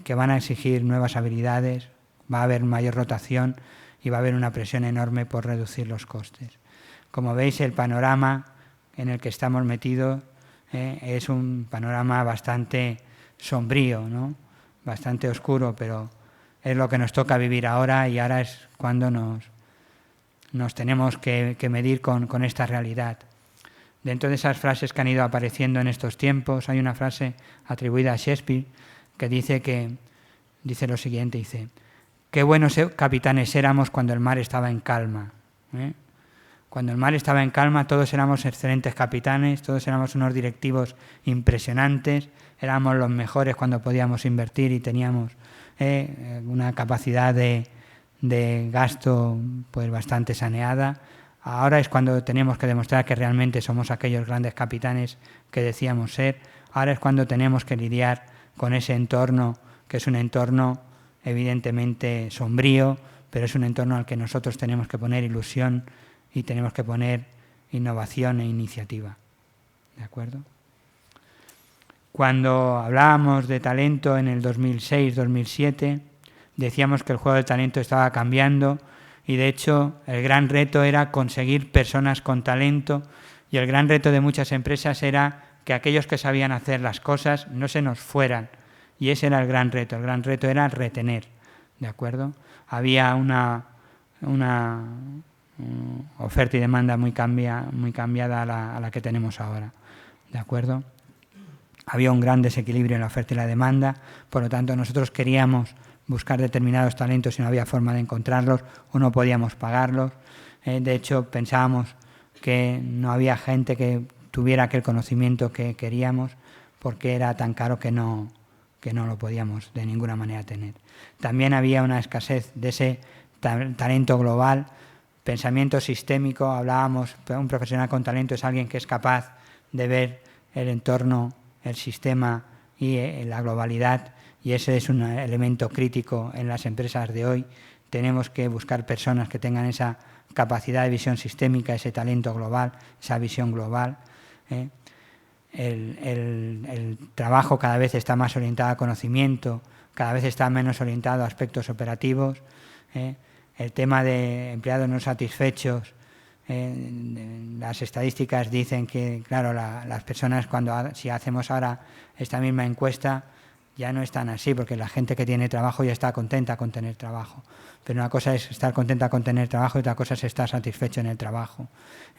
que van a exigir nuevas habilidades, va a haber mayor rotación y va a haber una presión enorme por reducir los costes. Como veis, el panorama en el que estamos metidos es un panorama bastante sombrío, ¿no? Bastante oscuro, pero es lo que nos toca vivir ahora, y ahora es cuando nos tenemos que medir con esta realidad. Dentro de esas frases que han ido apareciendo en estos tiempos, hay una frase atribuida a Shakespeare que dice lo siguiente, dice: qué buenos capitanes éramos cuando el mar estaba en calma. Cuando el mar estaba en calma todos éramos excelentes capitanes, todos éramos unos directivos impresionantes, éramos los mejores cuando podíamos invertir y teníamos una capacidad de gasto pues bastante saneada. Ahora es cuando tenemos que demostrar que realmente somos aquellos grandes capitanes que decíamos ser. Ahora es cuando tenemos que lidiar con ese entorno, que es un entorno evidentemente sombrío, pero es un entorno al que nosotros tenemos que poner ilusión y tenemos que poner innovación e iniciativa. ¿De acuerdo? Cuando hablábamos de talento en el 2006-2007, decíamos que el juego del talento estaba cambiando y de hecho el gran reto era conseguir personas con talento, y el gran reto de muchas empresas era que aquellos que sabían hacer las cosas no se nos fueran, y ese era el gran reto era retener, ¿de acuerdo? Había una oferta y demanda muy cambiada a la que tenemos ahora, ¿de acuerdo? Había un gran desequilibrio en la oferta y la demanda, por lo tanto nosotros queríamos buscar determinados talentos y no había forma de encontrarlos o no podíamos pagarlos. De hecho, pensábamos que no había gente que tuviera aquel conocimiento que queríamos porque era tan caro que no lo podíamos de ninguna manera tener. También había una escasez de ese talento global, pensamiento sistémico. Hablábamos, un profesional con talento es alguien que es capaz de ver el entorno, el sistema y la globalidad, y ese es un elemento crítico en las empresas de hoy. Tenemos que buscar personas que tengan esa capacidad de visión sistémica, ese talento global, esa visión global. El trabajo cada vez está más orientado a conocimiento, cada vez está menos orientado a aspectos operativos. El tema de empleados no satisfechos, las estadísticas dicen que, claro, las personas si hacemos ahora esta misma encuesta ya no están así, porque la gente que tiene trabajo ya está contenta con tener trabajo. Pero una cosa es estar contenta con tener trabajo y otra cosa es estar satisfecho en el trabajo.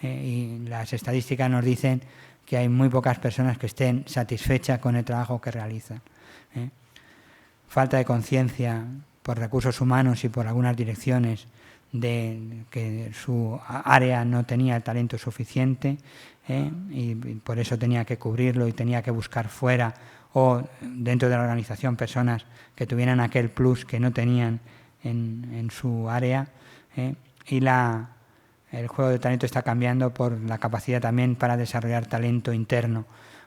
Y las estadísticas nos dicen que hay muy pocas personas que estén satisfechas con el trabajo que realizan. Falta de conciencia por recursos humanos y por algunas direcciones de que su área no tenía el talento suficiente, y por eso tenía que cubrirlo y tenía que buscar fuera o dentro de la organización personas que tuvieran aquel plus que no tenían en su área. Y el juego de talento está cambiando por la capacidad también para desarrollar talento interno.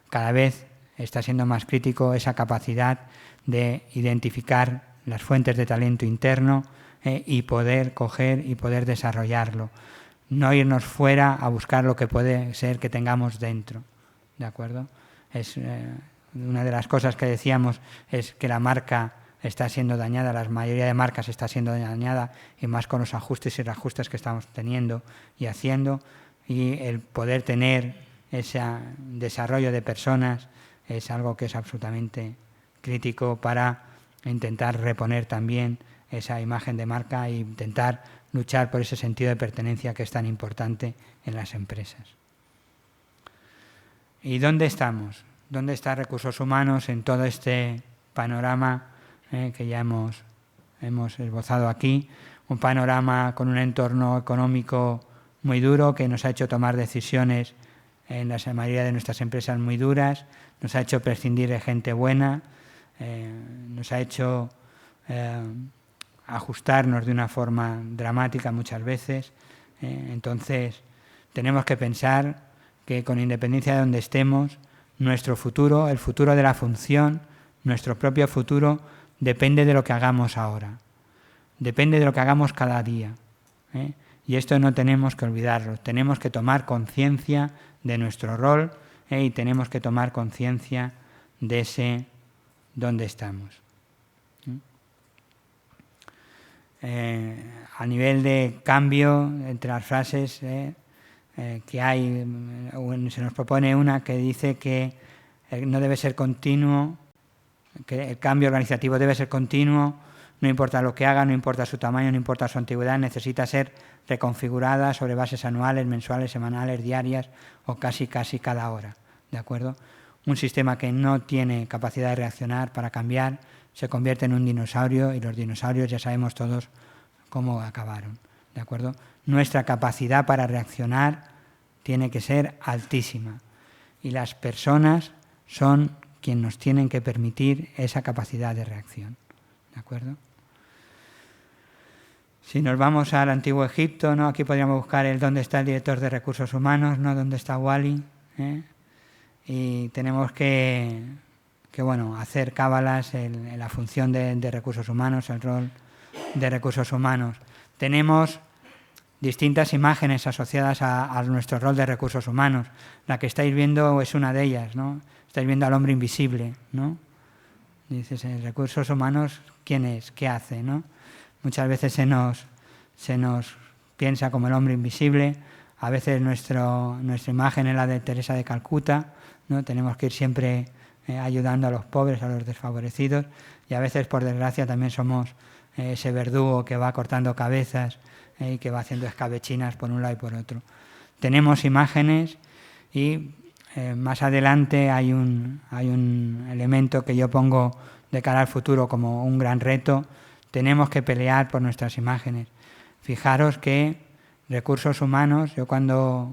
Cada vez está siendo más crítico esa capacidad de identificar las fuentes de talento interno y poder coger y poder desarrollarlo. No irnos fuera a buscar lo que puede ser que tengamos dentro, ¿de acuerdo? Es una de las cosas que decíamos es que la marca está siendo dañada, la mayoría de marcas está siendo dañada, y más con los ajustes y reajustes que estamos teniendo y haciendo, y el poder tener ese desarrollo de personas es algo que es absolutamente crítico para intentar reponer también esa imagen de marca e intentar luchar por ese sentido de pertenencia que es tan importante en las empresas. ¿Y dónde estamos? ¿Dónde están recursos humanos en todo este panorama que ya hemos esbozado aquí? Un panorama con un entorno económico muy duro que nos ha hecho tomar decisiones en la mayoría de nuestras empresas muy duras, nos ha hecho prescindir de gente buena, nos ha hecho ajustarnos de una forma dramática muchas veces. Entonces tenemos que pensar que con independencia de donde estemos, nuestro futuro, el futuro de la función, nuestro propio futuro, depende de lo que hagamos ahora, depende de lo que hagamos cada día. Y esto no tenemos que olvidarlo, tenemos que tomar conciencia de nuestro rol y tenemos que tomar conciencia de ese dónde estamos. A nivel de cambio entre las frases que hay, se nos propone una que dice que no debe ser continuo, que el cambio organizativo debe ser continuo, no importa lo que haga, no importa su tamaño, no importa su antigüedad, necesita ser reconfigurada sobre bases anuales, mensuales, semanales, diarias o casi cada hora, ¿de acuerdo? Un sistema que no tiene capacidad de reaccionar para cambiar se convierte en un dinosaurio, y los dinosaurios ya sabemos todos cómo acabaron, ¿de acuerdo? Nuestra capacidad para reaccionar tiene que ser altísima, y las personas son quienes nos tienen que permitir esa capacidad de reacción, ¿de acuerdo? Si nos vamos al antiguo Egipto, ¿no? Aquí podríamos buscar dónde está el director de recursos humanos, ¿no? Dónde está Wally, y tenemos que hacer cábalas en la función de recursos humanos, el rol de recursos humanos. Tenemos distintas imágenes asociadas a nuestro rol de recursos humanos. La que estáis viendo es una de ellas, ¿no? Estáis viendo al hombre invisible, ¿no? Dices, recursos humanos, ¿quién es? ¿Qué hace? ¿No? Muchas veces se nos se nos piensa como el hombre invisible. A veces nuestra imagen es la de Teresa de Calcuta, ¿no? Tenemos que ir siempre ayudando a los pobres, a los desfavorecidos, y a veces, por desgracia, también somos ese verdugo que va cortando cabezas y que va haciendo escabechinas por un lado y por otro. Tenemos imágenes y más adelante hay un elemento que yo pongo de cara al futuro como un gran reto. Tenemos que pelear por nuestras imágenes. Fijaros que recursos humanos, yo cuando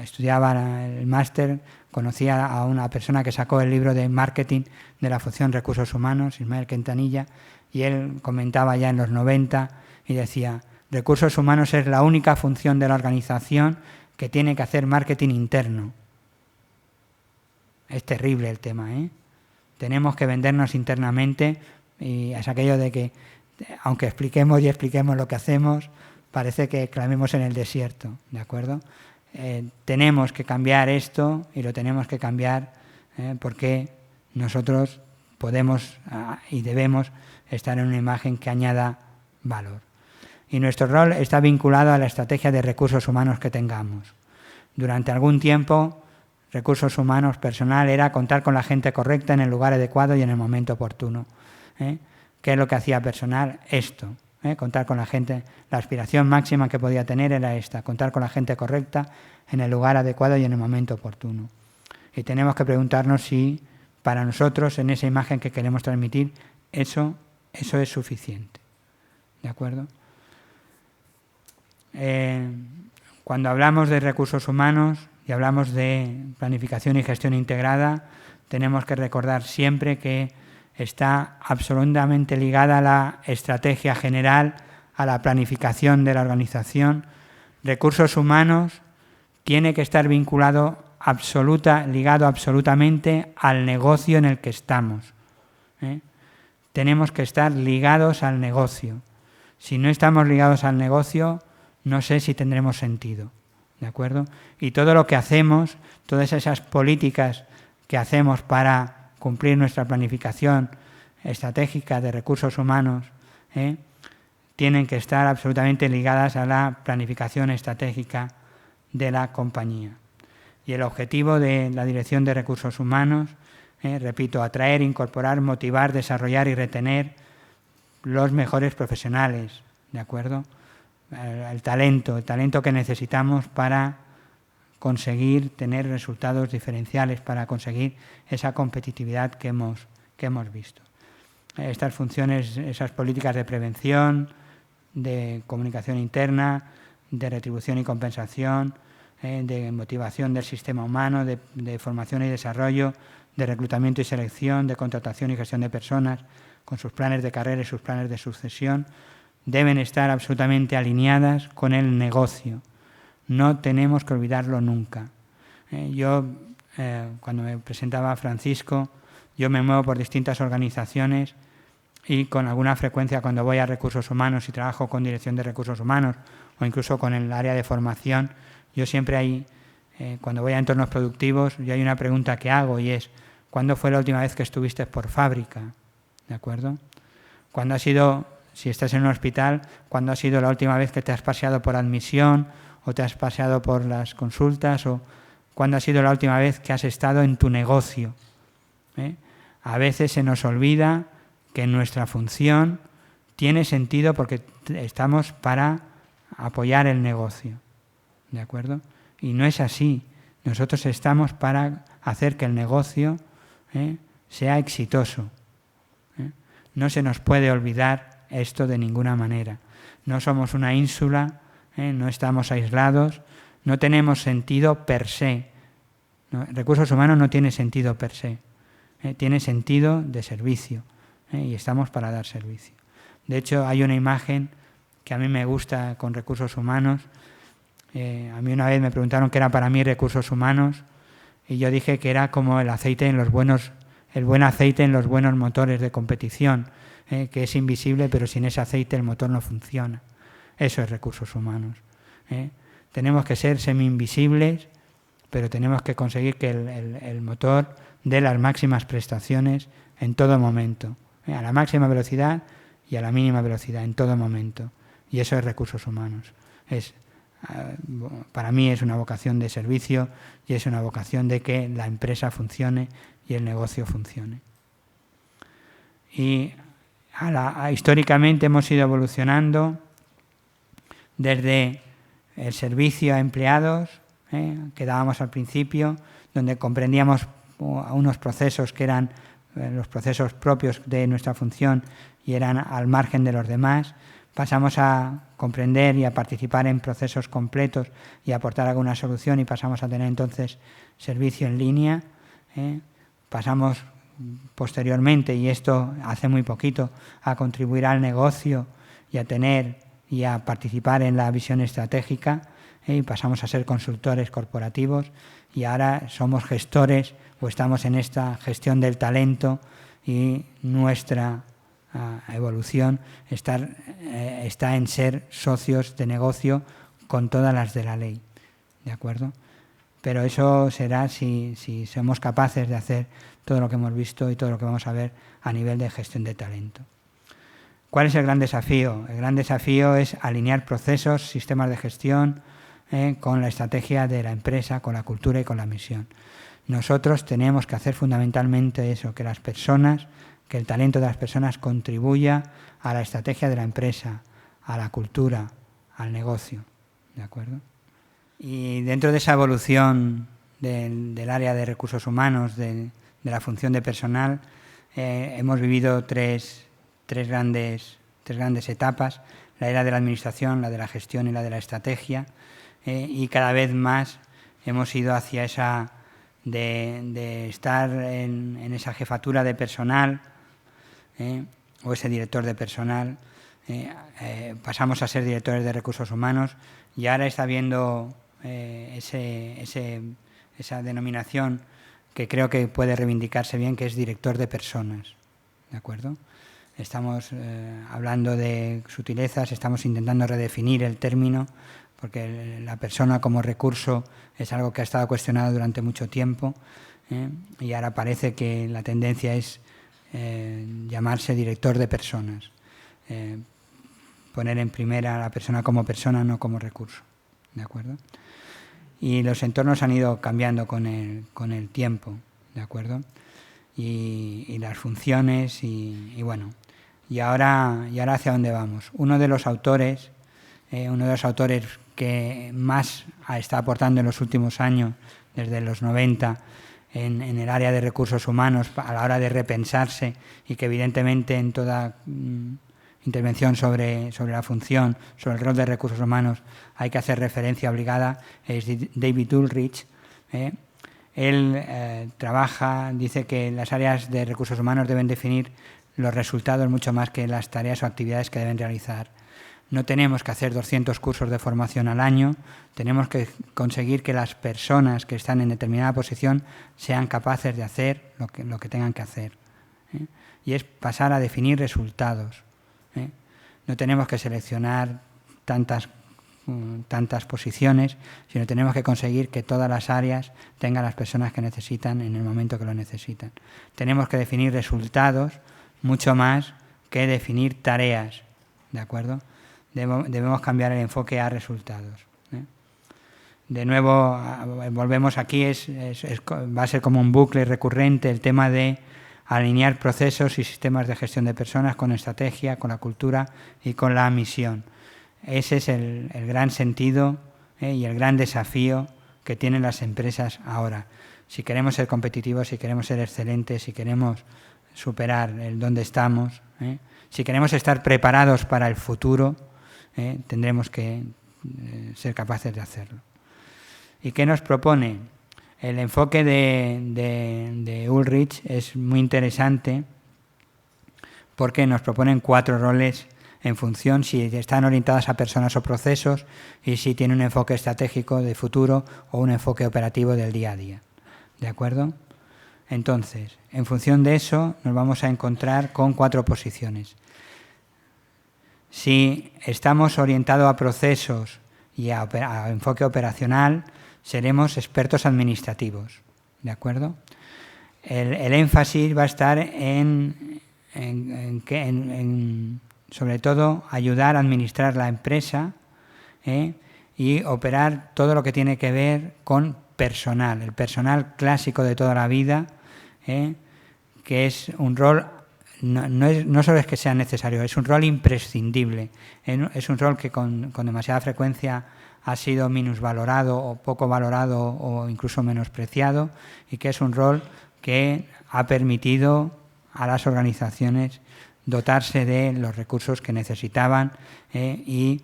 estudiaba el máster conocía a una persona que sacó el libro de marketing de la función recursos humanos, Ismael Quintanilla, y él comentaba ya en los 90 y decía: recursos humanos es la única función de la organización que tiene que hacer marketing interno. Es terrible el tema, ¿eh? Tenemos que vendernos internamente, y es aquello de que, aunque expliquemos lo que hacemos, parece que clamemos en el desierto, ¿de acuerdo? Tenemos que cambiar esto y lo tenemos que cambiar porque nosotros podemos y debemos estar en una imagen que añada valor. Y nuestro rol está vinculado a la estrategia de recursos humanos que tengamos. Durante algún tiempo, recursos humanos personal era contar con la gente correcta en el lugar adecuado y en el momento oportuno. ¿Qué es lo que hacía personal? Esto. Contar con la gente, la aspiración máxima que podía tener era esta: contar con la gente correcta en el lugar adecuado y en el momento oportuno. Y tenemos que preguntarnos si para nosotros, en esa imagen que queremos transmitir, eso es suficiente. ¿De acuerdo? Cuando hablamos de recursos humanos y hablamos de planificación y gestión integrada, tenemos que recordar siempre que está absolutamente ligada a la estrategia general, a la planificación de la organización. Recursos humanos tiene que estar ligado absolutamente al negocio en el que estamos. Tenemos que estar ligados al negocio. Si no estamos ligados al negocio, no sé si tendremos sentido, ¿de acuerdo? Y todo lo que hacemos, todas esas políticas que hacemos para cumplir nuestra planificación estratégica de recursos humanos, tienen que estar absolutamente ligadas a la planificación estratégica de la compañía. Y el objetivo de la Dirección de Recursos Humanos, repito, atraer, incorporar, motivar, desarrollar y retener los mejores profesionales, ¿de acuerdo? El talento que necesitamos para conseguir tener resultados diferenciales, para conseguir esa competitividad que hemos visto. Estas funciones, esas políticas de prevención, de comunicación interna, de retribución y compensación, de motivación del sistema humano, de formación y desarrollo, de reclutamiento y selección, de contratación y gestión de personas, con sus planes de carrera y sus planes de sucesión, deben estar absolutamente alineadas con el negocio. No tenemos que olvidarlo nunca. Yo, cuando me presentaba a Francisco, yo me muevo por distintas organizaciones y con alguna frecuencia cuando voy a recursos humanos y trabajo con dirección de recursos humanos o incluso con el área de formación, yo siempre cuando voy a entornos productivos, yo hay una pregunta que hago y es: ¿cuándo fue la última vez que estuviste por fábrica? ¿De acuerdo? ¿Cuándo ha sido, si estás en un hospital, cuándo ha sido la última vez que te has paseado por admisión o te has paseado por las consultas, o cuándo ha sido la última vez que has estado en tu negocio? A veces se nos olvida que nuestra función tiene sentido porque estamos para apoyar el negocio, ¿de acuerdo? Y no es así. Nosotros estamos para hacer que el negocio sea exitoso. No se nos puede olvidar esto de ninguna manera. No somos una ínsula, no estamos aislados, no tenemos sentido per se. Recursos humanos no tiene sentido per se, tiene sentido de servicio, y estamos para dar servicio. De hecho, hay una imagen que a mí me gusta con recursos humanos. A mí una vez me preguntaron qué era para mí recursos humanos y yo dije que era como el buen aceite en los buenos motores de competición, que es invisible, pero sin ese aceite el motor no funciona. Eso es recursos humanos. Tenemos que ser semi-invisibles, pero tenemos que conseguir que el motor dé las máximas prestaciones en todo momento, a la máxima velocidad y a la mínima velocidad, en todo momento. Y eso es recursos humanos. Para mí es una vocación de servicio y es una vocación de que la empresa funcione y el negocio funcione. Y históricamente hemos ido evolucionando desde el servicio a empleados, que dábamos al principio, donde comprendíamos unos procesos que eran los procesos propios de nuestra función y eran al margen de los demás. Pasamos a comprender y a participar en procesos completos y a aportar alguna solución, y pasamos a tener entonces servicio en línea. Pasamos posteriormente, y esto hace muy poquito, a contribuir al negocio y a tener y a participar en la visión estratégica, y pasamos a ser consultores corporativos, y ahora somos gestores o estamos en esta gestión del talento, y nuestra evolución está en ser socios de negocio con todas las de la ley, ¿de acuerdo? Pero eso será si somos capaces de hacer todo lo que hemos visto y todo lo que vamos a ver a nivel de gestión de talento. ¿Cuál es el gran desafío? El gran desafío es alinear procesos, sistemas de gestión con la estrategia de la empresa, con la cultura y con la misión. Nosotros tenemos que hacer fundamentalmente eso, que el talento de las personas contribuya a la estrategia de la empresa, a la cultura, al negocio, ¿de acuerdo? Y dentro de esa evolución del área de recursos humanos, de la función de personal, hemos vivido tres grandes etapas: la era de la administración, la de la gestión y la de la estrategia, y cada vez más hemos ido hacia esa de estar en esa jefatura de personal, o ese director de personal. Pasamos a ser directores de recursos humanos, y ahora está habiendo esa denominación que creo que puede reivindicarse bien, que es director de personas, ¿de acuerdo? Estamos hablando de sutilezas, estamos intentando redefinir el término, porque la persona como recurso es algo que ha estado cuestionado durante mucho tiempo, y ahora parece que la tendencia es llamarse director de personas, poner en primera a la persona como persona, no como recurso, ¿de acuerdo? Y los entornos han ido cambiando con el tiempo, ¿de acuerdo? Y las funciones y bueno, y ahora hacia dónde vamos. Uno de los autores que más está aportando en los últimos años, desde los 90, en el área de recursos humanos, a la hora de repensarse, y que evidentemente en toda intervención sobre la función, sobre el rol de recursos humanos, hay que hacer referencia obligada, es David Ulrich. Él dice que las áreas de recursos humanos deben definir los resultados mucho más que las tareas o actividades que deben realizar. No tenemos que hacer 200 cursos de formación al año, tenemos que conseguir que las personas que están en determinada posición sean capaces de hacer lo que tengan que hacer. Y es pasar a definir resultados. No tenemos que seleccionar tantas posiciones, sino tenemos que conseguir que todas las áreas tengan las personas que necesitan en el momento que lo necesitan. Tenemos que definir resultados mucho más que definir tareas, ¿de acuerdo? Debemos cambiar el enfoque a resultados. De nuevo, volvemos aquí, va a ser como un bucle recurrente el tema de alinear procesos y sistemas de gestión de personas con estrategia, con la cultura y con la misión. Ese es el gran sentido y el gran desafío que tienen las empresas ahora. Si queremos ser competitivos, si queremos ser excelentes, si queremos superar el donde estamos, si queremos estar preparados para el futuro, tendremos que ser capaces de hacerlo. ¿Y qué nos propone? El enfoque de Ulrich es muy interesante, porque nos proponen 4 roles en función si están orientadas a personas o procesos, y si tiene un enfoque estratégico de futuro o un enfoque operativo del día a día. ¿De acuerdo? Entonces, en función de eso, nos vamos a encontrar con 4 posiciones. Si estamos orientados a procesos y a enfoque operacional, seremos expertos administrativos, ¿de acuerdo? El énfasis va a estar en sobre todo ayudar a administrar la empresa y operar todo lo que tiene que ver con personal, el personal clásico de toda la vida, que es un rol, no solo es que sea necesario, es un rol imprescindible, es un rol que con demasiada frecuencia ha sido minusvalorado o poco valorado o incluso menospreciado, y que es un rol que ha permitido a las organizaciones dotarse de los recursos que necesitaban y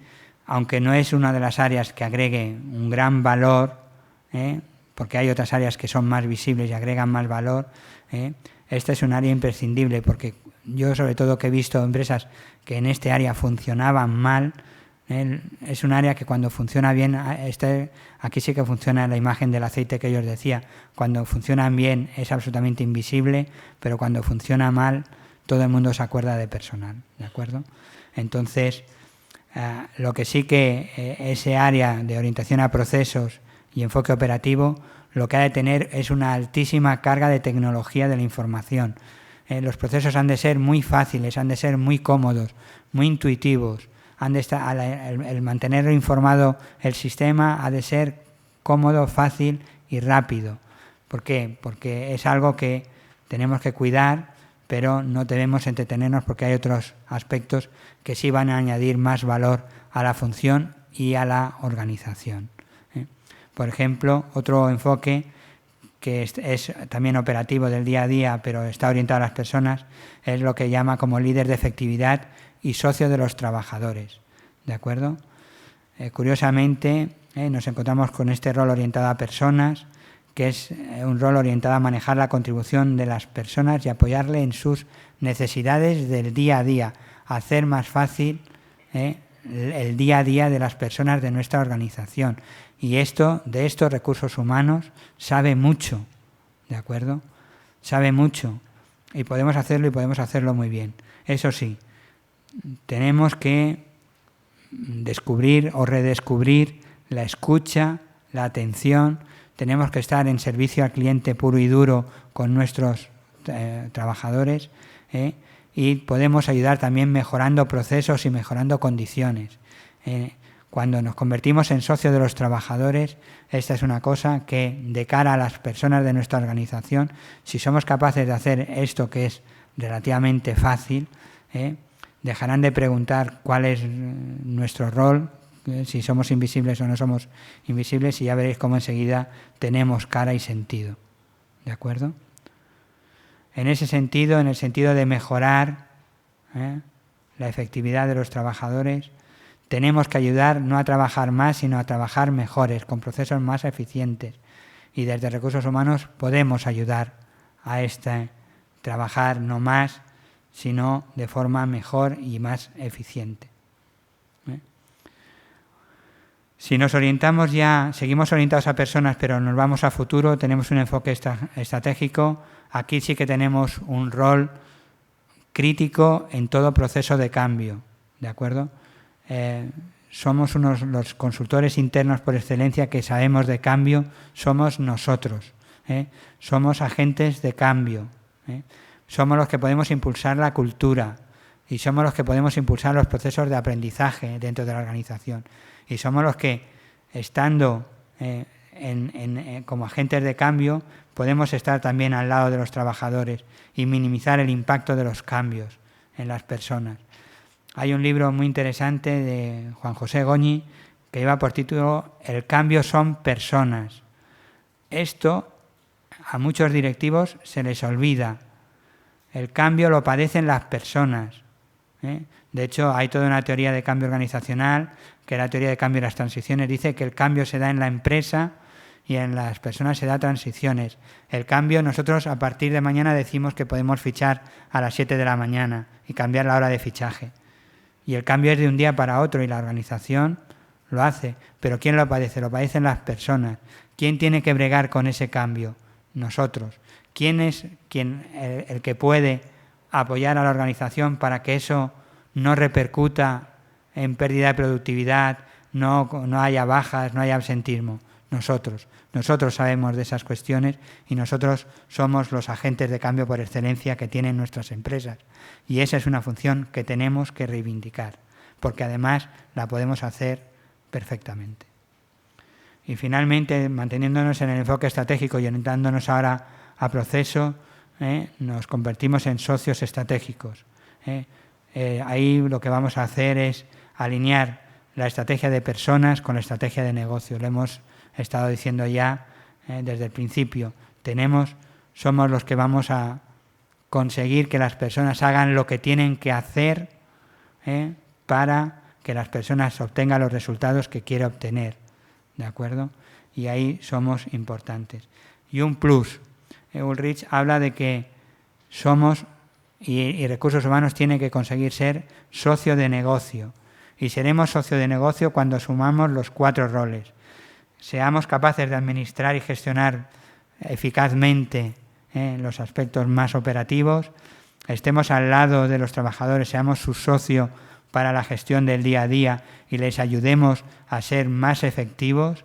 aunque no es una de las áreas que agregue un gran valor, porque hay otras áreas que son más visibles y agregan más valor, esta es un área imprescindible, porque yo sobre todo que he visto empresas que en este área funcionaban mal, es un área que cuando funciona bien, aquí sí que funciona la imagen del aceite que yo os decía, cuando funcionan bien es absolutamente invisible, pero cuando funciona mal todo el mundo se acuerda de personal, ¿de acuerdo? Entonces, lo que sí que ese área de orientación a procesos y enfoque operativo, lo que ha de tener es una altísima carga de tecnología de la información. Los procesos han de ser muy fáciles, han de ser muy cómodos, muy intuitivos, han de estar, el mantener informado el sistema ha de ser cómodo, fácil y rápido. ¿Por qué? Porque es algo que tenemos que cuidar, pero no debemos entretenernos porque hay otros aspectos que sí van a añadir más valor a la función y a la organización. Por ejemplo, otro enfoque que es también operativo del día a día, pero está orientado a las personas, es lo que llama como líder de efectividad y socio de los trabajadores. ¿De acuerdo? Curiosamente, nos encontramos con este rol orientado a personas, que es un rol orientado a manejar la contribución de las personas y apoyarle en sus necesidades del día a día, hacer más fácil el día a día de las personas de nuestra organización. Y de estos recursos humanos sabe mucho, ¿de acuerdo? Sabe mucho y podemos hacerlo muy bien. Eso sí, tenemos que descubrir o redescubrir la escucha, la atención. Tenemos que estar en servicio al cliente puro y duro con nuestros trabajadores y podemos ayudar también mejorando procesos y mejorando condiciones. Cuando nos convertimos en socios de los trabajadores, esta es una cosa que de cara a las personas de nuestra organización, si somos capaces de hacer esto que es relativamente fácil, dejarán de preguntar cuál es nuestro rol, si somos invisibles o no somos invisibles, y ya veréis cómo enseguida tenemos cara y sentido. ¿De acuerdo? En ese sentido, en el sentido de mejorar la efectividad de los trabajadores, tenemos que ayudar no a trabajar más, sino a trabajar mejores, con procesos más eficientes. Y desde Recursos Humanos podemos ayudar a trabajar no más, sino de forma mejor y más eficiente. Si nos orientamos seguimos orientados a personas, pero nos vamos a futuro, tenemos un enfoque estratégico, aquí sí que tenemos un rol crítico en todo proceso de cambio, ¿de acuerdo? Somos los consultores internos por excelencia que sabemos de cambio, somos nosotros, somos agentes de cambio, somos los que podemos impulsar la cultura y somos los que podemos impulsar los procesos de aprendizaje dentro de la organización y somos los que, estando como agentes de cambio, podemos estar también al lado de los trabajadores y minimizar el impacto de los cambios en las personas. Hay un libro muy interesante de Juan José Goñi que lleva por título El cambio son personas. Esto a muchos directivos se les olvida. El cambio lo padecen las personas. De hecho, hay toda una teoría de cambio organizacional, que la teoría de cambio de las transiciones dice que el cambio se da en la empresa y en las personas se da transiciones. El cambio, nosotros a partir de mañana decimos que podemos fichar a las 7 de la mañana y cambiar la hora de fichaje. Y el cambio es de un día para otro y la organización lo hace. Pero ¿quién lo padece? Lo padecen las personas. ¿Quién tiene que bregar con ese cambio? Nosotros. ¿Quién es el que puede apoyar a la organización para que eso no repercuta en pérdida de productividad, no haya bajas, no haya absentismo? nosotros. Nosotros sabemos de esas cuestiones y nosotros somos los agentes de cambio por excelencia que tienen nuestras empresas. Y esa es una función que tenemos que reivindicar, porque además la podemos hacer perfectamente. Y finalmente, manteniéndonos en el enfoque estratégico y orientándonos ahora a proceso, nos convertimos en socios estratégicos. Ahí lo que vamos a hacer es alinear la estrategia de personas con la estrategia de negocio. Lo hemos estado diciendo ya desde el principio. Somos los que vamos a conseguir que las personas hagan lo que tienen que hacer para que las personas obtengan los resultados que quieren obtener. ¿De acuerdo? Y ahí somos importantes. Y un plus. Ulrich habla de que somos, y Recursos Humanos tiene que conseguir ser socio de negocio. Y seremos socio de negocio cuando sumamos los 4 roles. Seamos capaces de administrar y gestionar eficazmente los aspectos más operativos, estemos al lado de los trabajadores, seamos su socio para la gestión del día a día y les ayudemos a ser más efectivos,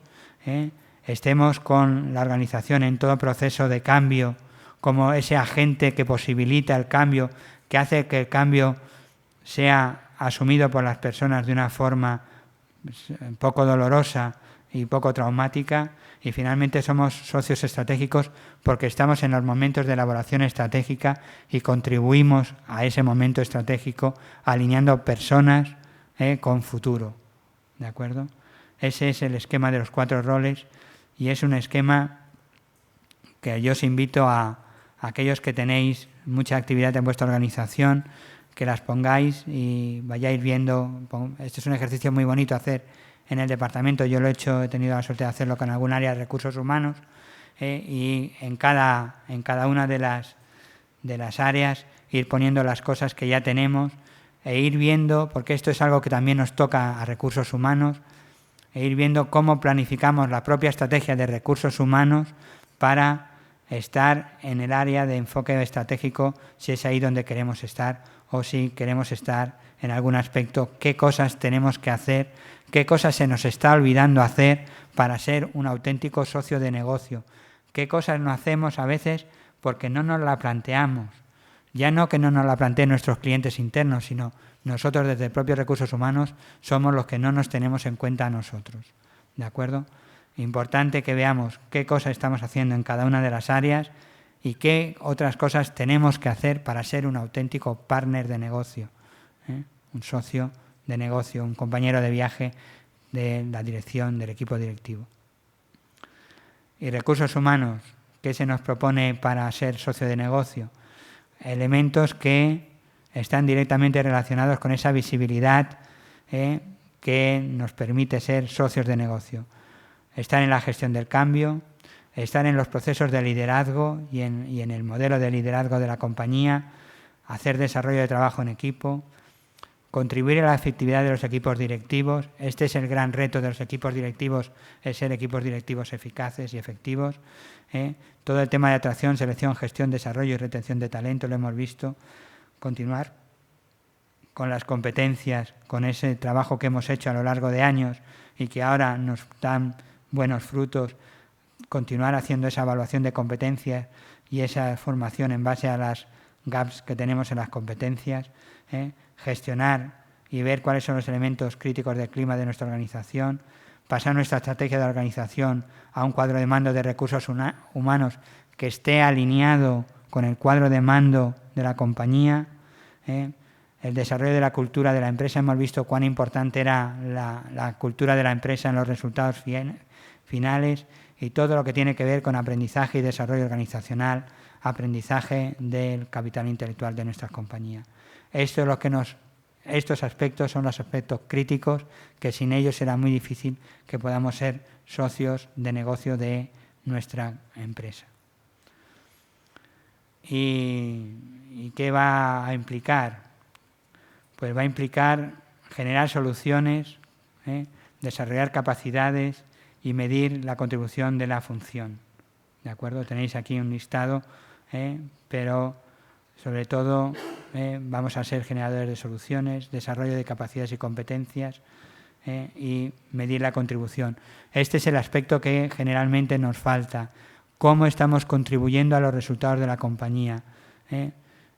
estemos con la organización en todo proceso de cambio, como ese agente que posibilita el cambio, que hace que el cambio sea asumido por las personas de una forma poco dolorosa y poco traumática. Y finalmente somos socios estratégicos porque estamos en los momentos de elaboración estratégica y contribuimos a ese momento estratégico alineando personas con futuro. ¿De acuerdo? Ese es el esquema de los 4 roles y es un esquema que yo os invito a aquellos que tenéis mucha actividad en vuestra organización, que las pongáis y vayáis viendo. Este es un ejercicio muy bonito hacer en el departamento. Yo lo he hecho, he tenido la suerte de hacerlo con algún área de recursos humanos y en cada una de las áreas ir poniendo las cosas que ya tenemos e ir viendo, porque esto es algo que también nos toca a recursos humanos, e ir viendo cómo planificamos la propia estrategia de recursos humanos para estar en el área de enfoque estratégico, si es ahí donde queremos estar o si queremos estar en algún aspecto, qué cosas tenemos que hacer, qué cosas se nos está olvidando hacer para ser un auténtico socio de negocio, qué cosas no hacemos a veces porque no nos la planteamos. Ya no que no nos la planteen nuestros clientes internos, sino nosotros desde propios recursos humanos somos los que no nos tenemos en cuenta a nosotros. ¿De acuerdo? Importante que veamos qué cosas estamos haciendo en cada una de las áreas y qué otras cosas tenemos que hacer para ser un auténtico partner de negocio, un socio de negocio, un compañero de viaje de la dirección, del equipo directivo. Y recursos humanos, ¿qué se nos propone para ser socio de negocio? Elementos que están directamente relacionados con esa visibilidad que nos permite ser socios de negocio. Estar en la gestión del cambio, estar en los procesos de liderazgo y en el modelo de liderazgo de la compañía, hacer desarrollo de trabajo en equipo, contribuir a la efectividad de los equipos directivos. Este es el gran reto de los equipos directivos, es ser equipos directivos eficaces y efectivos. Todo el tema de atracción, selección, gestión, desarrollo y retención de talento lo hemos visto. Continuar con las competencias, con ese trabajo que hemos hecho a lo largo de años y que ahora nos dan buenos frutos, continuar haciendo esa evaluación de competencias y esa formación en base a las gaps que tenemos en las competencias, gestionar y ver cuáles son los elementos críticos del clima de nuestra organización, pasar nuestra estrategia de organización a un cuadro de mando de recursos humanos que esté alineado con el cuadro de mando de la compañía, el desarrollo de la cultura de la empresa. Hemos visto cuán importante era la cultura de la empresa en los resultados finales y todo lo que tiene que ver con aprendizaje y desarrollo organizacional, aprendizaje del capital intelectual de nuestras compañías. Estos aspectos son los aspectos críticos que sin ellos será muy difícil que podamos ser socios de negocio de nuestra empresa. ¿Y qué va a implicar? Pues va a implicar generar soluciones, desarrollar capacidades y medir la contribución de la función. ¿De acuerdo? Tenéis aquí un listado, pero sobre todo vamos a ser generadores de soluciones, desarrollo de capacidades y competencias, y medir la contribución. Este es el aspecto que generalmente nos falta. Cómo estamos contribuyendo a los resultados de la compañía.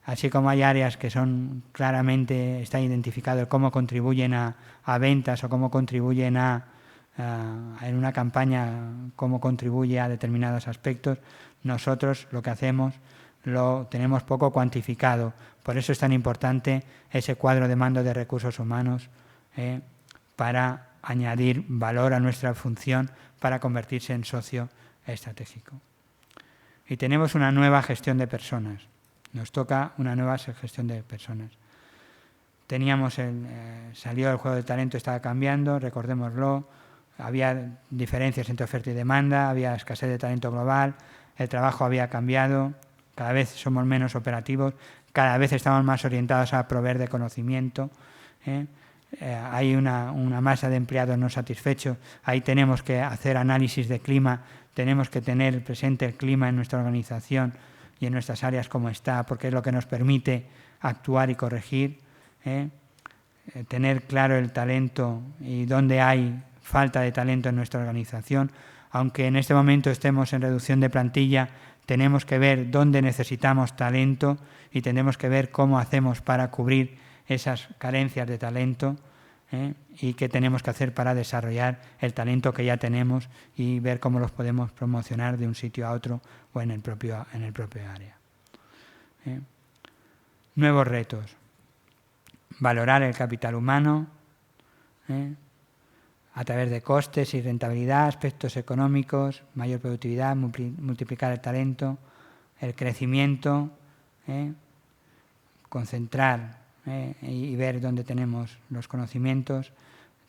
Así como hay áreas que son claramente, está identificado cómo contribuyen a ventas o cómo contribuyen en una campaña, cómo contribuye a determinados aspectos, nosotros lo que hacemos lo tenemos poco cuantificado. Por eso es tan importante ese cuadro de mando de recursos humanos para añadir valor a nuestra función, para convertirse en socio estratégico. Y tenemos una nueva gestión de personas. Nos toca una nueva gestión de personas. Salió el juego del talento, estaba cambiando, recordémoslo. Había diferencias entre oferta y demanda, había escasez de talento global, el trabajo había cambiado, cada vez somos menos operativos, cada vez estamos más orientados a proveer de conocimiento. Hay una masa de empleados no satisfechos, ahí tenemos que hacer análisis de clima, tenemos que tener presente el clima en nuestra organización y en nuestras áreas como está, porque es lo que nos permite actuar y corregir. Tener claro el talento y dónde hay falta de talento en nuestra organización. Aunque en este momento estemos en reducción de plantilla, tenemos que ver dónde necesitamos talento y tenemos que ver cómo hacemos para cubrir esas carencias de talento y qué tenemos que hacer para desarrollar el talento que ya tenemos y ver cómo los podemos promocionar de un sitio a otro o en el propio área. Nuevos retos. Valorar el capital humano a través de costes y rentabilidad, aspectos económicos, mayor productividad, multiplicar el talento, el crecimiento, concentrar y ver dónde tenemos los conocimientos,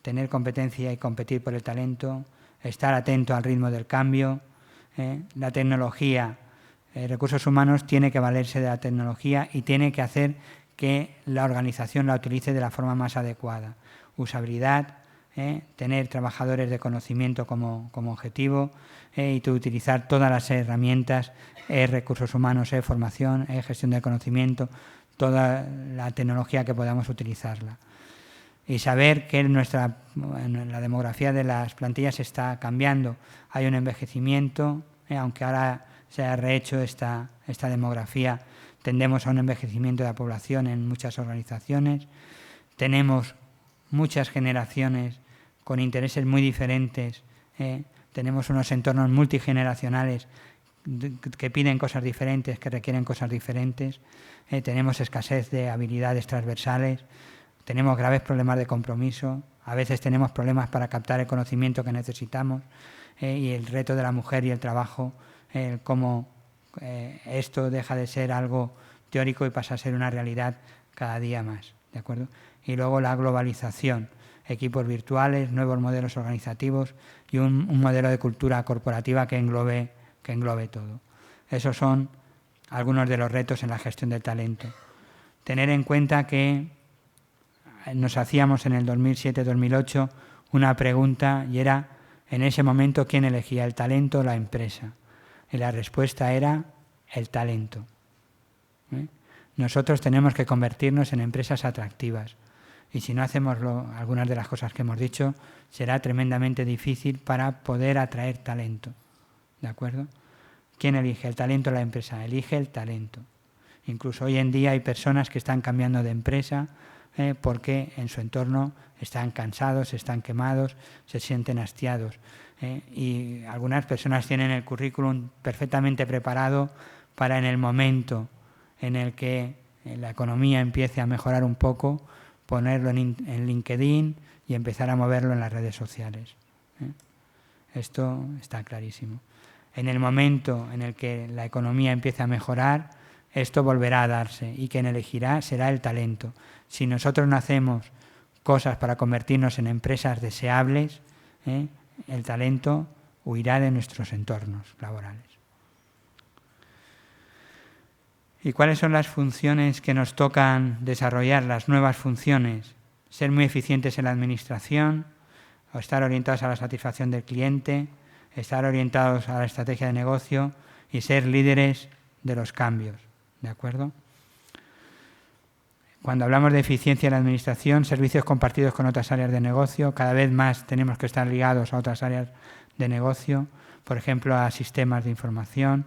tener competencia y competir por el talento, estar atento al ritmo del cambio, la tecnología, recursos humanos tiene que valerse de la tecnología y tiene que hacer que la organización la utilice de la forma más adecuada. Usabilidad, tener trabajadores de conocimiento como objetivo y utilizar todas las herramientas, recursos humanos, formación, gestión del conocimiento, toda la tecnología que podamos utilizarla. Y saber que la demografía de las plantillas está cambiando. Hay un envejecimiento, aunque ahora se ha rehecho esta demografía, tendemos a un envejecimiento de la población en muchas organizaciones. Tenemos muchas generaciones con intereses muy diferentes. Tenemos unos entornos multigeneracionales que piden cosas diferentes, que requieren cosas diferentes. Tenemos escasez de habilidades transversales. Tenemos graves problemas de compromiso. A veces tenemos problemas para captar el conocimiento que necesitamos. Y el reto de la mujer y el trabajo, cómo esto deja de ser algo teórico y pasa a ser una realidad cada día más, ¿de acuerdo? Y luego la globalización, equipos virtuales, nuevos modelos organizativos y un modelo de cultura corporativa que englobe todo. Esos son algunos de los retos en la gestión del talento. Tener en cuenta que nos hacíamos en el 2007-2008 una pregunta y era, en ese momento, ¿quién elegía, el talento o la empresa? Y la respuesta era el talento. Nosotros tenemos que convertirnos en empresas atractivas y si no hacemos algunas de las cosas que hemos dicho, será tremendamente difícil para poder atraer talento. ¿De acuerdo? ¿Quién elige, el talento o la empresa? Elige el talento. Incluso hoy en día hay personas que están cambiando de empresa porque en su entorno están cansados, están quemados, se sienten hastiados. Y algunas personas tienen el currículum perfectamente preparado para en el momento en el que la economía empiece a mejorar un poco, ponerlo en LinkedIn y empezar a moverlo en las redes sociales. Esto está clarísimo. En el momento en el que la economía empiece a mejorar, esto volverá a darse y quien elegirá será el talento. Si nosotros no hacemos cosas para convertirnos en empresas deseables, el talento huirá de nuestros entornos laborales. ¿Y cuáles son las funciones que nos tocan desarrollar, las nuevas funciones? Ser muy eficientes en la administración, o estar orientados a la satisfacción del cliente, estar orientados a la estrategia de negocio y ser líderes de los cambios. ¿De acuerdo? Cuando hablamos de eficiencia en la administración, servicios compartidos con otras áreas de negocio, cada vez más tenemos que estar ligados a otras áreas de negocio, por ejemplo, a sistemas de información,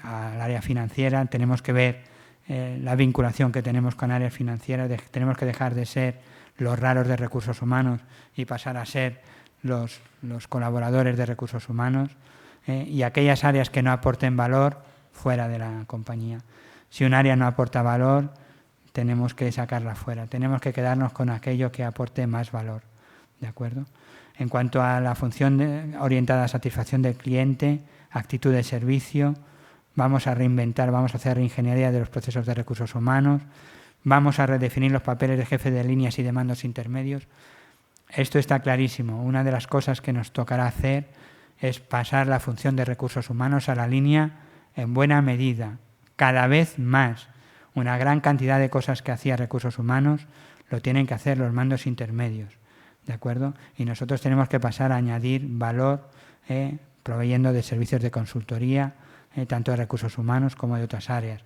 al área financiera. Tenemos que ver la vinculación que tenemos con áreas financieras, tenemos que dejar de ser los raros de recursos humanos y pasar a ser los colaboradores de recursos humanos, y aquellas áreas que no aporten valor fuera de la compañía. Si un área no aporta valor, tenemos que sacarla fuera, tenemos que quedarnos con aquello que aporte más valor, ¿de acuerdo? En cuanto a la función orientada a satisfacción del cliente, actitud de servicio, vamos a reinventar, vamos a hacer reingeniería de los procesos de recursos humanos, vamos a redefinir los papeles de jefe de líneas y de mandos intermedios. Esto está clarísimo. Una de las cosas que nos tocará hacer es pasar la función de recursos humanos a la línea en buena medida, cada vez más. Una gran cantidad de cosas que hacía recursos humanos lo tienen que hacer los mandos intermedios, ¿de acuerdo? Y nosotros tenemos que pasar a añadir valor proveyendo de servicios de consultoría, tanto de recursos humanos como de otras áreas.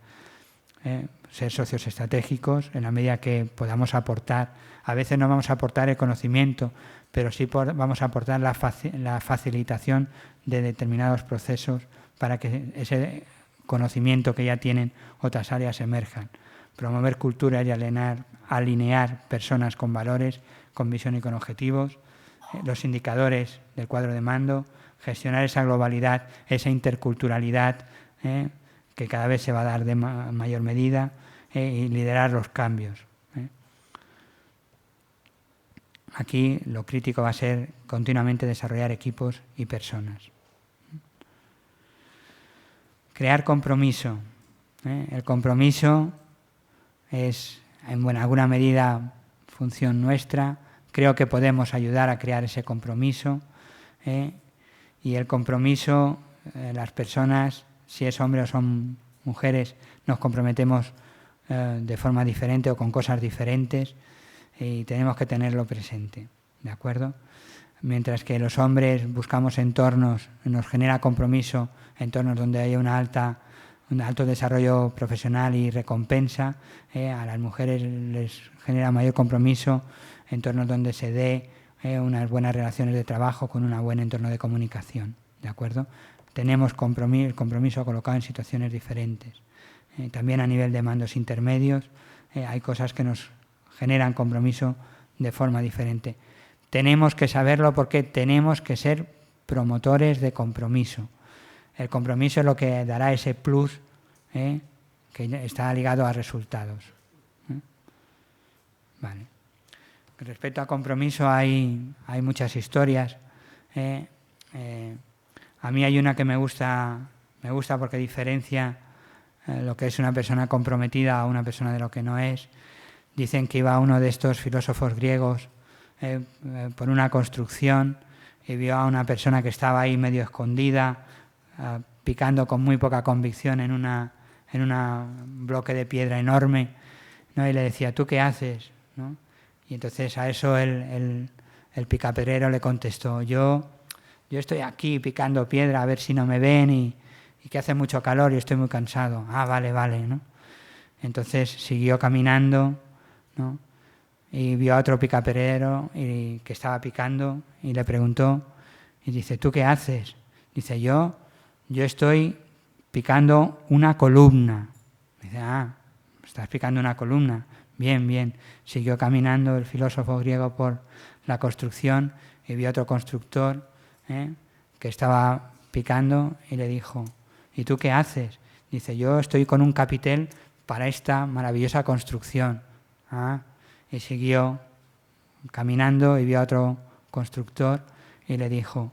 Ser socios estratégicos en la medida que podamos aportar. A veces no vamos a aportar el conocimiento, pero sí vamos a aportar la facilitación de determinados procesos para que ese conocimiento que ya tienen otras áreas emerjan. Promover cultura y alinear personas con valores, con visión y con objetivos. Los indicadores del cuadro de mando, gestionar esa globalidad, esa interculturalidad, que cada vez se va a dar de mayor medida, y liderar los cambios. Aquí lo crítico va a ser continuamente desarrollar equipos y personas. Crear compromiso. El compromiso es, en alguna medida, función nuestra. Creo que podemos ayudar a crear ese compromiso. Y el compromiso, las personas, si es hombre o son mujeres, nos comprometemos de forma diferente o con cosas diferentes, y tenemos que tenerlo presente, ¿de acuerdo? Mientras que los hombres buscamos entornos, nos genera compromiso, entornos donde haya un alto desarrollo profesional y recompensa, a las mujeres les genera mayor compromiso, entornos donde se dé unas buenas relaciones de trabajo con un buen entorno de comunicación, ¿de acuerdo? Tenemos compromiso colocado en situaciones diferentes. También a nivel de mandos intermedios hay cosas que nos generan compromiso de forma diferente. Tenemos que saberlo porque tenemos que ser promotores de compromiso. El compromiso es lo que dará ese plus que está ligado a resultados. Vale. Respecto a compromiso hay muchas historias. A mí hay una que me gusta porque diferencia lo que es una persona comprometida a una persona de lo que no es. Dicen que iba uno de estos filósofos griegos por una construcción y vio a una persona que estaba ahí medio escondida, picando con muy poca convicción en un bloque de piedra enorme, ¿no? Y le decía, ¿tú qué haces? ¿No? Y entonces a eso el picapiedrero le contestó, yo estoy aquí picando piedra a ver si no me ven y que hace mucho calor y estoy muy cansado. Ah, vale, ¿no? Entonces siguió caminando, ¿no? Y vio a otro picapiedrero que estaba picando y le preguntó, y dice, ¿tú qué haces? Dice, yo estoy picando una columna. Dice, estás picando una columna. Bien. Siguió caminando el filósofo griego por la construcción y vio a otro constructor que estaba picando y le dijo, ¿y tú qué haces? Dice, yo estoy con un capitel para esta maravillosa construcción. Y siguió caminando y vio a otro constructor y le dijo,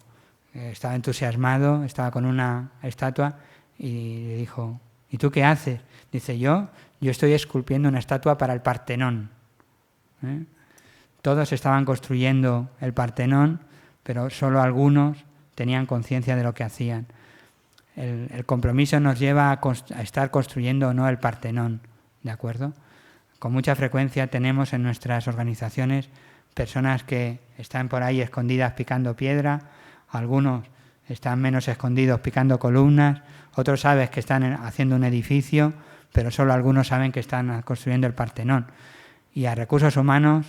estaba entusiasmado, estaba con una estatua y le dijo, ¿y tú qué haces? Dice, yo estoy esculpiendo una estatua para el Partenón. Todos estaban construyendo el Partenón, pero solo algunos tenían conciencia de lo que hacían. El compromiso nos lleva a estar construyendo o no el Partenón, ¿de acuerdo? Con mucha frecuencia tenemos en nuestras organizaciones personas que están por ahí escondidas picando piedra, algunos están menos escondidos picando columnas, otros sabes que están haciendo un edificio, pero solo algunos saben que están construyendo el Partenón. Y a recursos humanos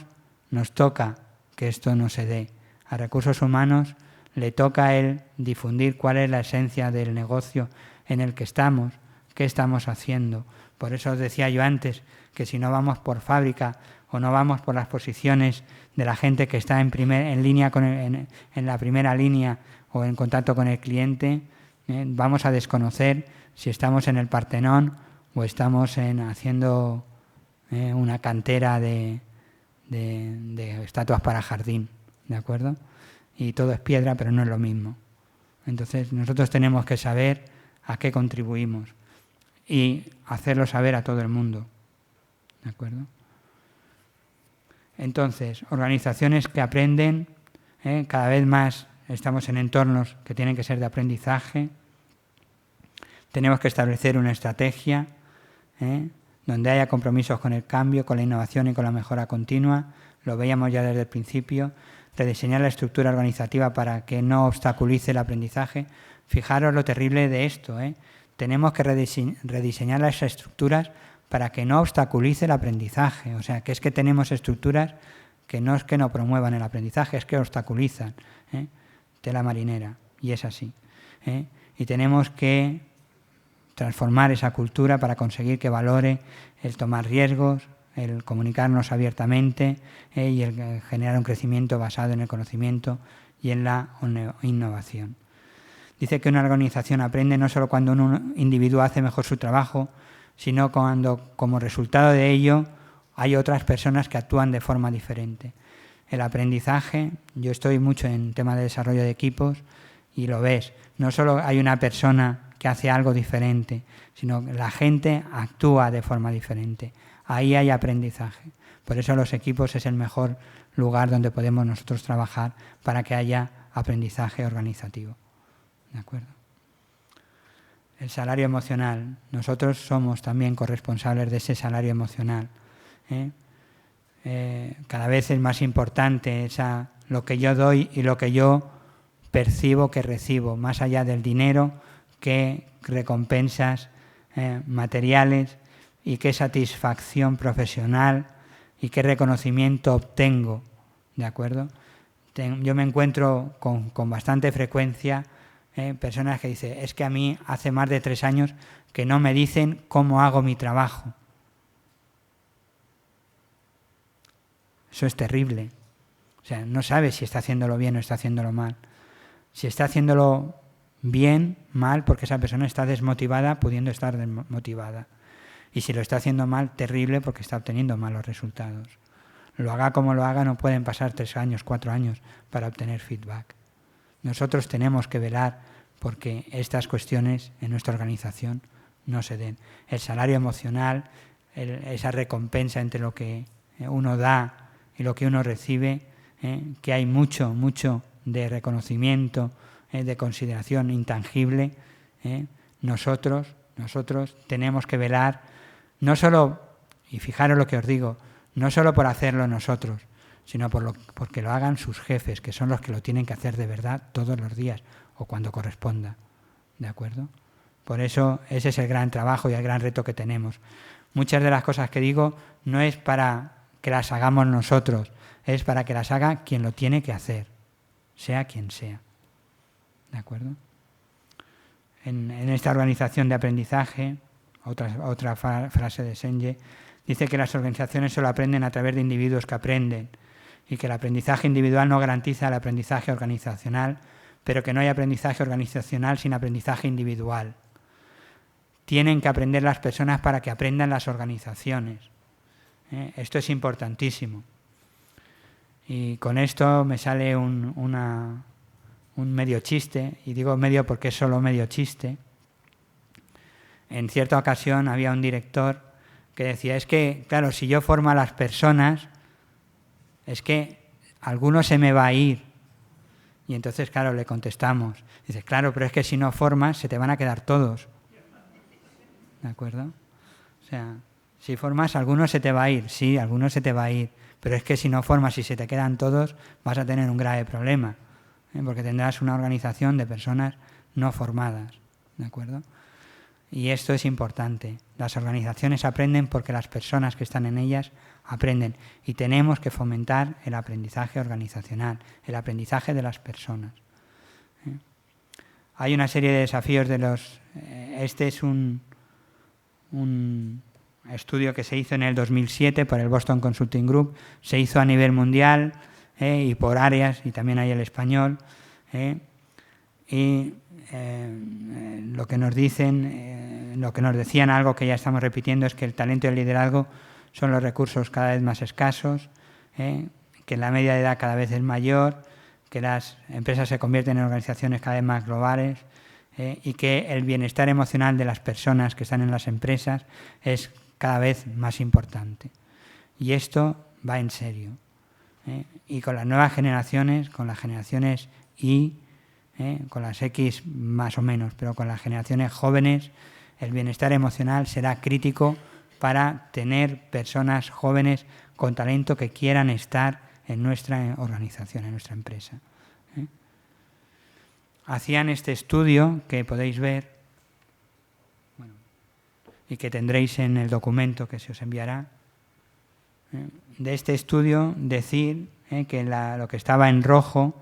nos toca que esto no se dé. A recursos humanos le toca a él difundir cuál es la esencia del negocio en el que estamos, qué estamos haciendo. Por eso os decía yo antes que si no vamos por fábrica o no vamos por las posiciones de la gente que está en línea en la primera línea o en contacto con el cliente, vamos a desconocer si estamos en el Partenón o estamos haciendo una cantera de estatuas para jardín, ¿de acuerdo? Y todo es piedra, pero no es lo mismo. Entonces nosotros tenemos que saber a qué contribuimos y hacerlo saber a todo el mundo, ¿de acuerdo? Entonces, organizaciones que aprenden, cada vez más estamos en entornos que tienen que ser de aprendizaje. Tenemos que establecer una estrategia donde haya compromisos con el cambio, con la innovación y con la mejora continua. Lo veíamos ya desde el principio. Rediseñar la estructura organizativa para que no obstaculice el aprendizaje. Fijaros lo terrible de esto. Tenemos que rediseñar las estructuras para que no obstaculice el aprendizaje. O sea, que es que tenemos estructuras que no es que no promuevan el aprendizaje, es que obstaculizan. Tela marinera, y es así. Y tenemos que transformar esa cultura para conseguir que valore el tomar riesgos, el comunicarnos abiertamente y el generar un crecimiento basado en el conocimiento y en la innovación. Dice que una organización aprende no solo cuando un individuo hace mejor su trabajo, sino cuando, como resultado de ello, hay otras personas que actúan de forma diferente. El aprendizaje, yo estoy mucho en tema de desarrollo de equipos y lo ves, no solo hay una persona que hace algo diferente, sino que la gente actúa de forma diferente. Ahí hay aprendizaje. Por eso los equipos es el mejor lugar donde podemos nosotros trabajar para que haya aprendizaje organizativo. ¿De acuerdo? El salario emocional. Nosotros somos también corresponsables de ese salario emocional. Cada vez es más importante lo que yo doy y lo que yo percibo que recibo, más allá del dinero, qué recompensas materiales y qué satisfacción profesional y qué reconocimiento obtengo, ¿de acuerdo? Yo me encuentro con bastante frecuencia personas que dicen, es que a mí hace más de 3 años que no me dicen cómo hago mi trabajo. Eso es terrible. O sea, no sabe si está haciéndolo bien o está haciéndolo mal. Si está haciéndolo bien, mal, porque esa persona está desmotivada, pudiendo estar desmotivada. Y si lo está haciendo mal, terrible, porque está obteniendo malos resultados. Lo haga como lo haga, no pueden pasar 3 años, 4 años para obtener feedback. Nosotros tenemos que velar porque estas cuestiones en nuestra organización no se den. El salario emocional, esa recompensa entre lo que uno da y lo que uno recibe, que hay mucho de reconocimiento, de consideración intangible, nosotros tenemos que velar, no solo, y fijaros lo que os digo, no solo por hacerlo nosotros, sino porque lo hagan sus jefes, que son los que lo tienen que hacer de verdad todos los días o cuando corresponda. ¿De acuerdo? Por eso ese es el gran trabajo y el gran reto que tenemos. Muchas de las cosas que digo no es para que las hagamos nosotros, es para que las haga quien lo tiene que hacer, sea quien sea. ¿De acuerdo? En esta organización de aprendizaje, otra frase de Senge, dice que las organizaciones solo aprenden a través de individuos que aprenden y que el aprendizaje individual no garantiza el aprendizaje organizacional, pero que no hay aprendizaje organizacional sin aprendizaje individual. Tienen que aprender las personas para que aprendan las organizaciones. Esto es importantísimo. Y con esto me sale un medio chiste, y digo medio porque es solo medio chiste. En cierta ocasión había un director que decía, es que, claro, si yo formo a las personas, es que alguno se me va a ir. Y entonces, claro, le contestamos. Dice, claro, pero es que si no formas, se te van a quedar todos. ¿De acuerdo? O sea, si formas, alguno se te va a ir. Sí, alguno se te va a ir. Pero es que si no formas y se te quedan todos, vas a tener un grave problema. Porque tendrás una organización de personas no formadas. ¿De acuerdo? Y esto es importante. Las organizaciones aprenden porque las personas que están en ellas aprenden. Y tenemos que fomentar el aprendizaje organizacional, el aprendizaje de las personas. Hay una serie de desafíos de los... Este es un estudio que se hizo en el 2007 por el Boston Consulting Group. Se hizo a nivel mundial y por áreas, y también hay el español. Lo que nos dicen, lo que nos decían, algo que ya estamos repitiendo, es que el talento y el liderazgo son los recursos cada vez más escasos, que la media de edad cada vez es mayor, que las empresas se convierten en organizaciones cada vez más globales, y que el bienestar emocional de las personas que están en las empresas es cada vez más importante. Y esto va en serio. Y con las nuevas generaciones, con las generaciones Y, con las X más o menos, pero con las generaciones jóvenes, el bienestar emocional será crítico para tener personas jóvenes con talento que quieran estar en nuestra organización, en nuestra empresa. Hacían este estudio que podéis ver, bueno, y que tendréis en el documento que se os enviará. De este estudio decir que lo que estaba en rojo,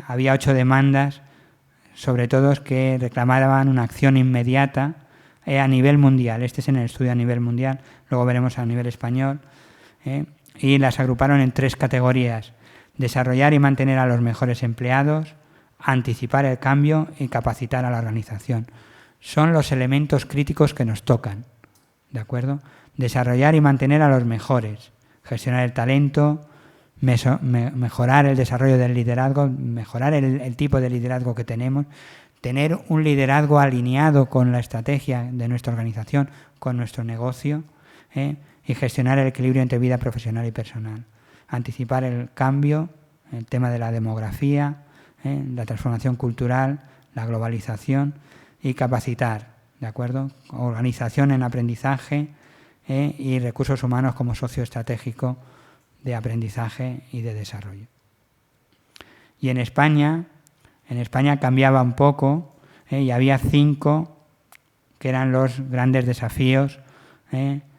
había 8 demandas, sobre todo que reclamaban una acción inmediata a nivel mundial. Este es en el estudio a nivel mundial, luego veremos a nivel español, y las agruparon en 3 categorías: desarrollar y mantener a los mejores empleados, anticipar el cambio y capacitar a la organización. Son los elementos críticos que nos tocan, ¿de acuerdo? Desarrollar y mantener a los mejores, gestionar el talento, mejorar el desarrollo del liderazgo, mejorar el tipo de liderazgo que tenemos, tener un liderazgo alineado con la estrategia de nuestra organización, con nuestro negocio, y gestionar el equilibrio entre vida profesional y personal. Anticipar el cambio, el tema de la demografía, la transformación cultural, la globalización, y capacitar, ¿de acuerdo? Organización en aprendizaje y recursos humanos como socio estratégico de aprendizaje y de desarrollo. Y en España cambiaba un poco, y había 5 que eran los grandes desafíos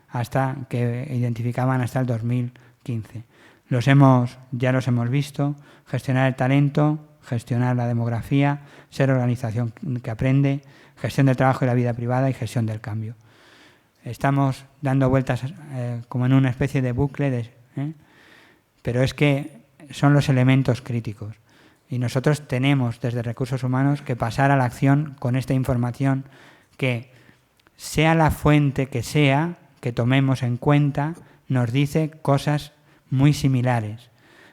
hasta que identificaban hasta el 2015. Ya los hemos visto: gestionar el talento, gestionar la demografía, ser organización que aprende, gestión del trabajo y la vida privada y gestión del cambio. Estamos dando vueltas como en una especie de bucle, pero es que son los elementos críticos. Y nosotros tenemos desde Recursos Humanos que pasar a la acción con esta información, que sea la fuente que sea, que tomemos en cuenta, nos dice cosas muy similares.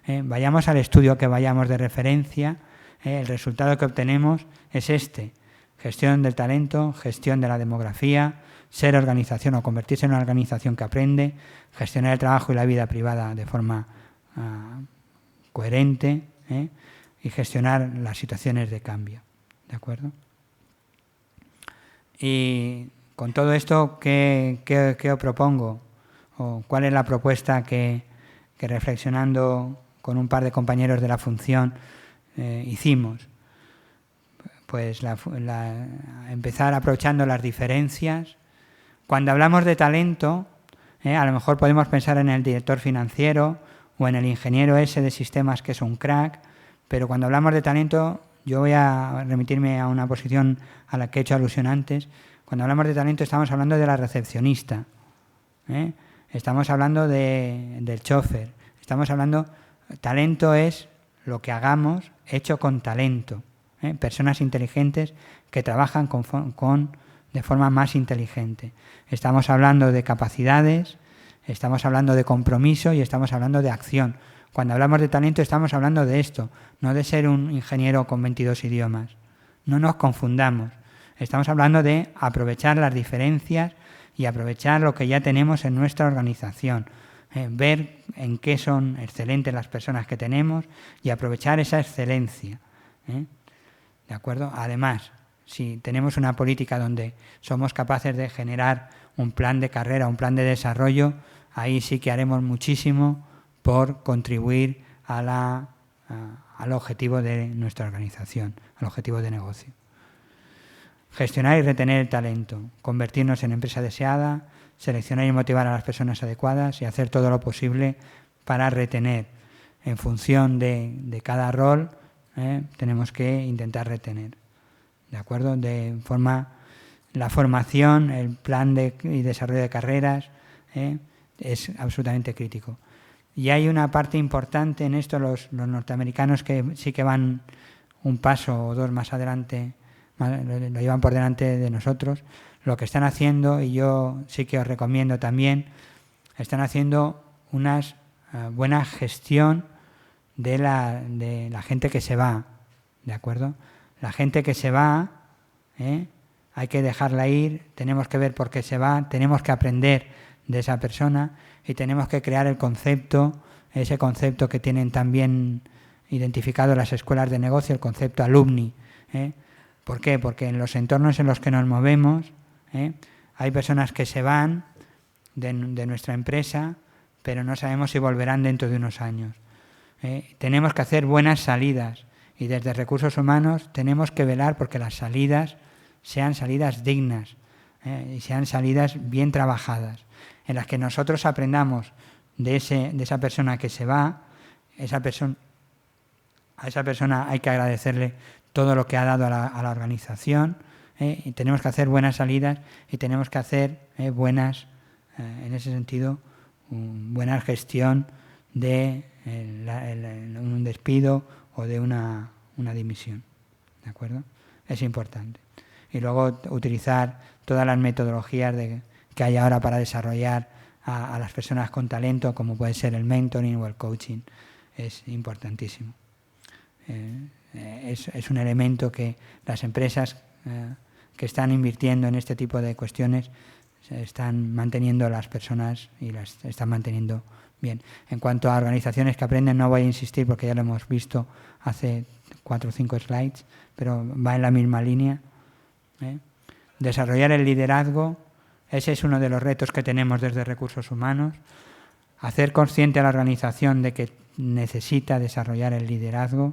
Vayamos al estudio que vayamos de referencia, el resultado que obtenemos es este: gestión del talento, gestión de la demografía, ser organización o convertirse en una organización que aprende, gestionar el trabajo y la vida privada de forma coherente, y gestionar las situaciones de cambio. ¿De acuerdo? Y con todo esto, ¿qué os propongo? ¿O cuál es la propuesta que reflexionando con un par de compañeros de la función hicimos? Pues empezar aprovechando las diferencias. Cuando hablamos de talento, a lo mejor podemos pensar en el director financiero o en el ingeniero ese de sistemas que es un crack, pero cuando hablamos de talento, yo voy a remitirme a una posición a la que he hecho alusión antes. Cuando hablamos de talento estamos hablando de la recepcionista, estamos hablando del chofer, estamos hablando... Talento es lo que hagamos hecho con talento, personas inteligentes que trabajan de forma más inteligente. Estamos hablando de capacidades, estamos hablando de compromiso y estamos hablando de acción. Cuando hablamos de talento estamos hablando de esto, no de ser un ingeniero con 22 idiomas. No nos confundamos. Estamos hablando de aprovechar las diferencias y aprovechar lo que ya tenemos en nuestra organización. Ver en qué son excelentes las personas que tenemos y aprovechar esa excelencia. ¿De acuerdo? Además, si tenemos una política donde somos capaces de generar un plan de carrera, un plan de desarrollo, ahí sí que haremos muchísimo por contribuir al objetivo de nuestra organización, al objetivo de negocio. Gestionar y retener el talento, convertirnos en empresa deseada, seleccionar y motivar a las personas adecuadas y hacer todo lo posible para retener. En función de cada rol, tenemos que intentar retener. ¿De acuerdo? La formación, el plan y desarrollo de carreras es absolutamente crítico. Y hay una parte importante en esto, los norteamericanos que sí que van un paso o dos más adelante, lo llevan por delante de nosotros, lo que están haciendo, y yo sí que os recomiendo también, están haciendo una buena gestión de la gente que se va, ¿de acuerdo? La gente que se va, hay que dejarla ir, tenemos que ver por qué se va, tenemos que aprender de esa persona y tenemos que crear el concepto, ese concepto que tienen también identificado las escuelas de negocio, el concepto alumni. ¿Por qué? Porque en los entornos en los que nos movemos hay personas que se van de nuestra empresa, pero no sabemos si volverán dentro de unos años. Tenemos que hacer buenas salidas y desde Recursos Humanos tenemos que velar porque las salidas sean salidas dignas y sean salidas bien trabajadas, en las que nosotros aprendamos de esa persona que se va. A esa persona hay que agradecerle todo lo que ha dado a la organización, y tenemos que hacer buenas salidas y tenemos que hacer buenas, en ese sentido, buena gestión de un despido o de una dimisión. ¿De acuerdo? Es importante. Y luego utilizar todas las metodologías que hay ahora para desarrollar a las personas con talento, como puede ser el mentoring o el coaching. Es importantísimo. Es un elemento que las empresas que están invirtiendo en este tipo de cuestiones están manteniendo las personas y las están manteniendo bien. En cuanto a organizaciones que aprenden, no voy a insistir porque ya lo hemos visto hace 4 o 5 slides, pero va en la misma línea. Desarrollar el liderazgo, ese es uno de los retos que tenemos desde Recursos Humanos. Hacer consciente a la organización de que necesita desarrollar el liderazgo.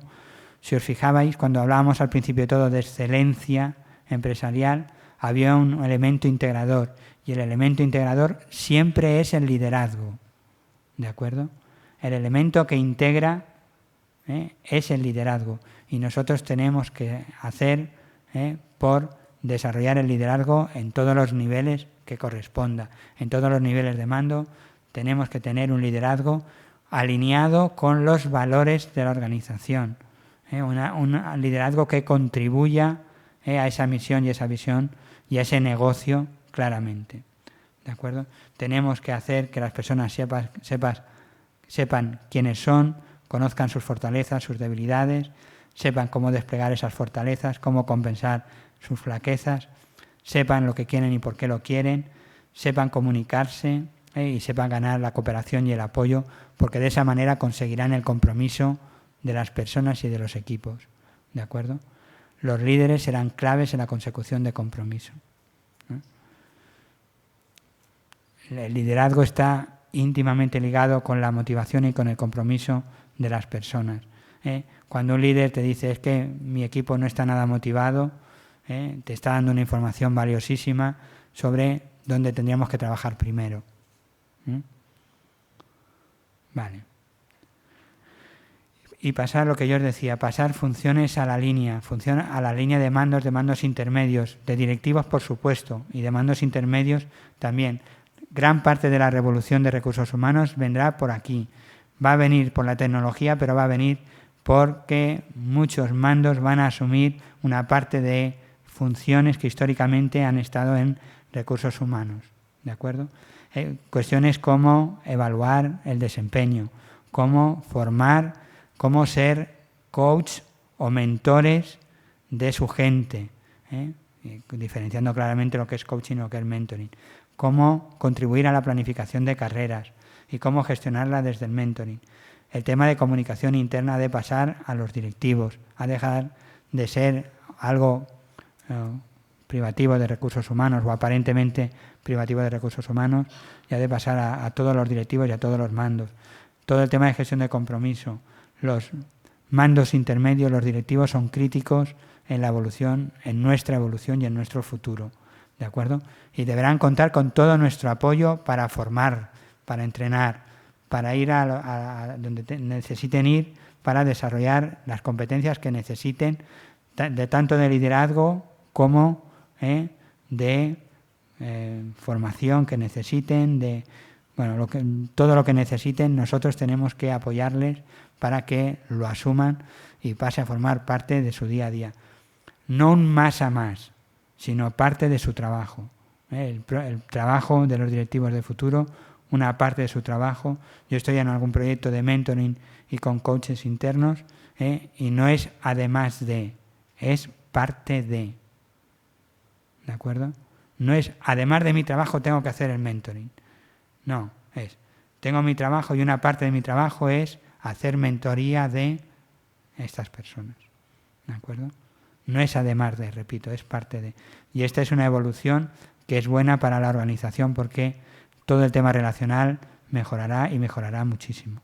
Si os fijabais, cuando hablábamos al principio de todo de excelencia empresarial, había un elemento integrador, y el elemento integrador siempre es el liderazgo. ¿De acuerdo? El elemento que integra es el liderazgo, y nosotros tenemos que hacer por desarrollar el liderazgo en todos los niveles que corresponda. En todos los niveles de mando tenemos que tener un liderazgo alineado con los valores de la organización. Un liderazgo que contribuya a esa misión y esa visión y a ese negocio claramente. ¿De acuerdo? Tenemos que hacer que las personas sepan quiénes son, conozcan sus fortalezas, sus debilidades, sepan cómo desplegar esas fortalezas, cómo compensar sus flaquezas, sepan lo que quieren y por qué lo quieren, sepan comunicarse y sepan ganar la cooperación y el apoyo, porque de esa manera conseguirán el compromiso de las personas y de los equipos. ¿De acuerdo? Los líderes serán claves en la consecución de compromiso. El liderazgo está íntimamente ligado con la motivación y con el compromiso de las personas. Cuando un líder te dice es que mi equipo no está nada motivado, te está dando una información valiosísima sobre dónde tendríamos que trabajar primero. Vale. Y pasar lo que yo os decía, pasar funciones a la línea de mandos intermedios, de directivos por supuesto, y de mandos intermedios también. Gran parte de la revolución de recursos humanos vendrá por aquí. Va a venir por la tecnología, pero va a venir porque muchos mandos van a asumir una parte de funciones que históricamente han estado en recursos humanos. ¿De acuerdo? Cuestiones como evaluar el desempeño, cómo formar, cómo ser coach o mentores de su gente, diferenciando claramente lo que es coaching y lo que es mentoring. Cómo contribuir a la planificación de carreras y cómo gestionarla desde el mentoring. El tema de comunicación interna ha de pasar a los directivos, ha de dejar de ser algo privativo de recursos humanos o aparentemente privativo de recursos humanos y ha de pasar a todos los directivos y a todos los mandos. Todo el tema de gestión de compromiso. Los mandos intermedios, los directivos son críticos en la evolución, en nuestra evolución y en nuestro futuro, ¿de acuerdo? Y deberán contar con todo nuestro apoyo para formar, para entrenar, para ir a donde necesiten ir, para desarrollar las competencias que necesiten, tanto de liderazgo como de formación que necesiten, de todo lo que necesiten. Nosotros tenemos que apoyarles para que lo asuman y pase a formar parte de su día a día. No un más a más, sino parte de su trabajo. El trabajo de los directivos de futuro, una parte de su trabajo. Yo estoy en algún proyecto de mentoring y con coaches internos, y no es además de, es parte de. ¿De acuerdo? No es además de mi trabajo tengo que hacer el mentoring. No, tengo mi trabajo y una parte de mi trabajo es hacer mentoría de estas personas. ¿De acuerdo? No es además de, repito, es parte de. Y esta es una evolución que es buena para la organización porque todo el tema relacional mejorará y mejorará muchísimo.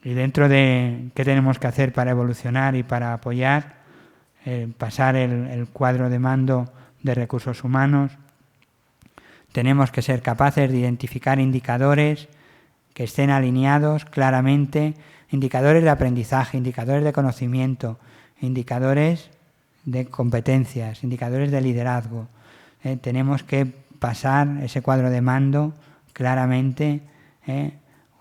Y dentro de qué tenemos que hacer para evolucionar y para apoyar, pasar el cuadro de mando de recursos humanos, tenemos que ser capaces de identificar indicadores que estén alineados claramente, indicadores de aprendizaje, indicadores de conocimiento, indicadores de competencias, indicadores de liderazgo. Tenemos que pasar ese cuadro de mando claramente,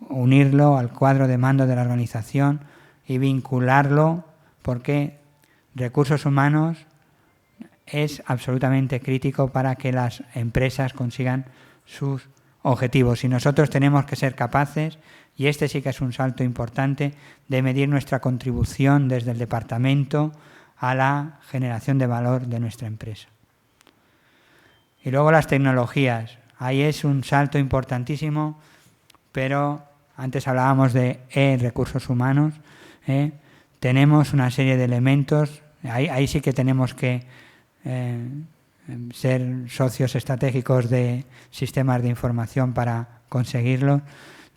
unirlo al cuadro de mando de la organización y vincularlo, porque recursos humanos es absolutamente crítico para que las empresas consigan sus objetivos. Y nosotros tenemos que ser capaces, y este sí que es un salto importante, de medir nuestra contribución desde el departamento a la generación de valor de nuestra empresa. Y luego las tecnologías. Ahí es un salto importantísimo, pero antes hablábamos de recursos humanos. Tenemos una serie de elementos. Ahí sí que tenemos que ser socios estratégicos de sistemas de información para conseguirlo.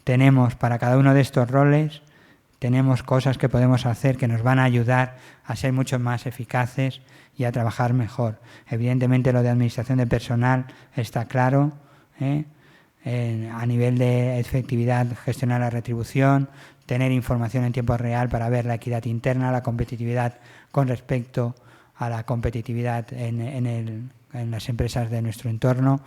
Tenemos para cada uno de estos roles, tenemos cosas que podemos hacer que nos van a ayudar a ser mucho más eficaces y a trabajar mejor. Evidentemente lo de administración de personal está claro, a nivel de efectividad, gestionar la retribución, tener información en tiempo real para ver la equidad interna, la competitividad con respecto a la competitividad en las empresas de nuestro entorno,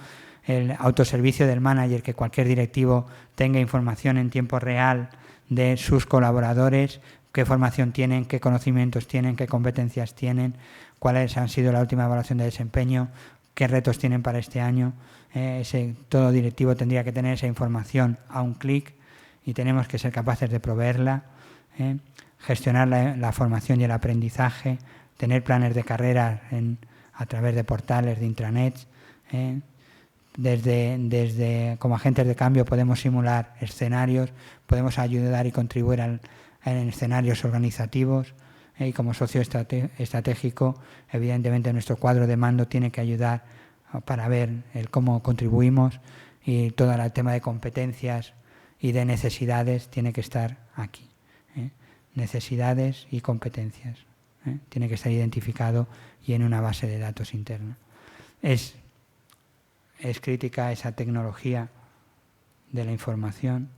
el autoservicio del manager, que cualquier directivo tenga información en tiempo real de sus colaboradores, qué formación tienen, qué conocimientos tienen, qué competencias tienen, cuáles han sido la última evaluación de desempeño, qué retos tienen para este año. Todo directivo tendría que tener esa información a un clic y tenemos que ser capaces de proveerla, gestionar la formación y el aprendizaje, tener planes de carrera a través de portales, de intranets. Desde como agentes de cambio podemos simular escenarios, podemos ayudar y contribuir en escenarios organizativos, y como socio estratégico, evidentemente nuestro cuadro de mando tiene que ayudar para ver cómo contribuimos, y todo el tema de competencias y de necesidades tiene que estar aquí. Necesidades y competencias. Tiene que estar identificado y en una base de datos interna. Es crítica esa tecnología de la información.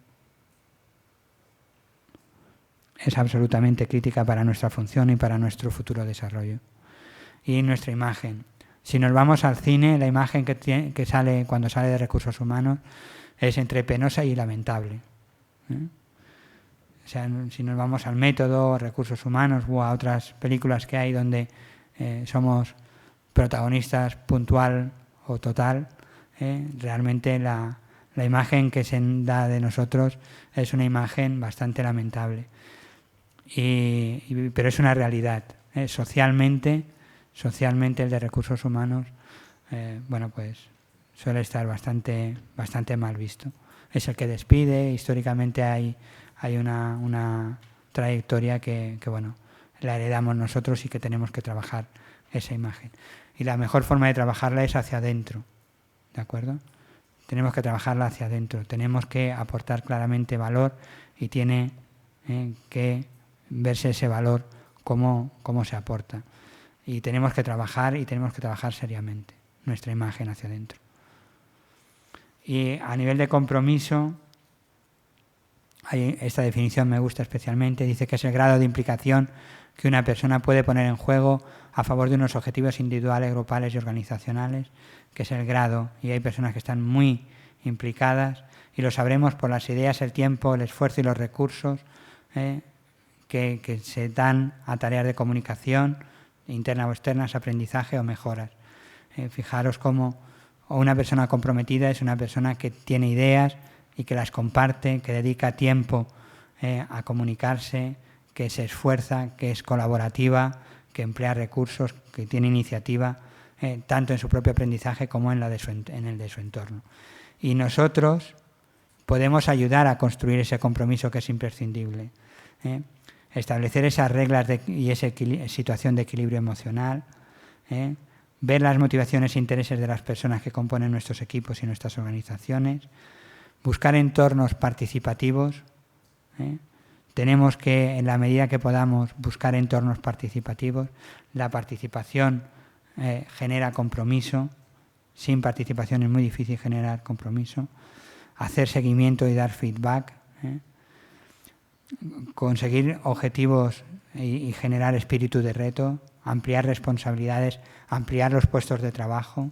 Es absolutamente crítica para nuestra función y para nuestro futuro desarrollo. Y nuestra imagen. Si nos vamos al cine, la imagen que sale cuando sale de recursos humanos es entre penosa y lamentable. O sea, si nos vamos al método, recursos humanos o a otras películas que hay donde somos protagonistas puntual o total, realmente la imagen que se da de nosotros es una imagen bastante lamentable. Pero es una realidad. Socialmente el de recursos humanos, pues suele estar bastante mal visto. Es el que despide. Históricamente hay una trayectoria que la heredamos nosotros y que tenemos que trabajar esa imagen. Y la mejor forma de trabajarla es hacia adentro, ¿de acuerdo? Tenemos que trabajarla hacia adentro, tenemos que aportar claramente valor y tiene que verse ese valor cómo se aporta. Y tenemos que trabajar seriamente nuestra imagen hacia adentro. Y a nivel de compromiso, esta definición me gusta especialmente, dice que es el grado de implicación que una persona puede poner en juego a favor de unos objetivos individuales, grupales y organizacionales, que es el grado, y hay personas que están muy implicadas, y lo sabremos por las ideas, el tiempo, el esfuerzo y los recursos que se dan a tareas de comunicación, interna o externas, aprendizaje o mejoras. Fijaros cómo una persona comprometida es una persona que tiene ideas y que las comparte, que dedica tiempo a comunicarse, que se esfuerza, que es colaborativa, que emplea recursos, que tiene iniciativa, tanto en su propio aprendizaje como en el de su entorno. Y nosotros podemos ayudar a construir ese compromiso que es imprescindible. Establecer esas reglas y esa situación de equilibrio emocional, ver las motivaciones e intereses de las personas que componen nuestros equipos y nuestras organizaciones, buscar entornos participativos. Tenemos que, en la medida que podamos, buscar entornos participativos. La participación genera compromiso. Sin participación es muy difícil generar compromiso. Hacer seguimiento y dar feedback. Conseguir objetivos y generar espíritu de reto. Ampliar responsabilidades, ampliar los puestos de trabajo.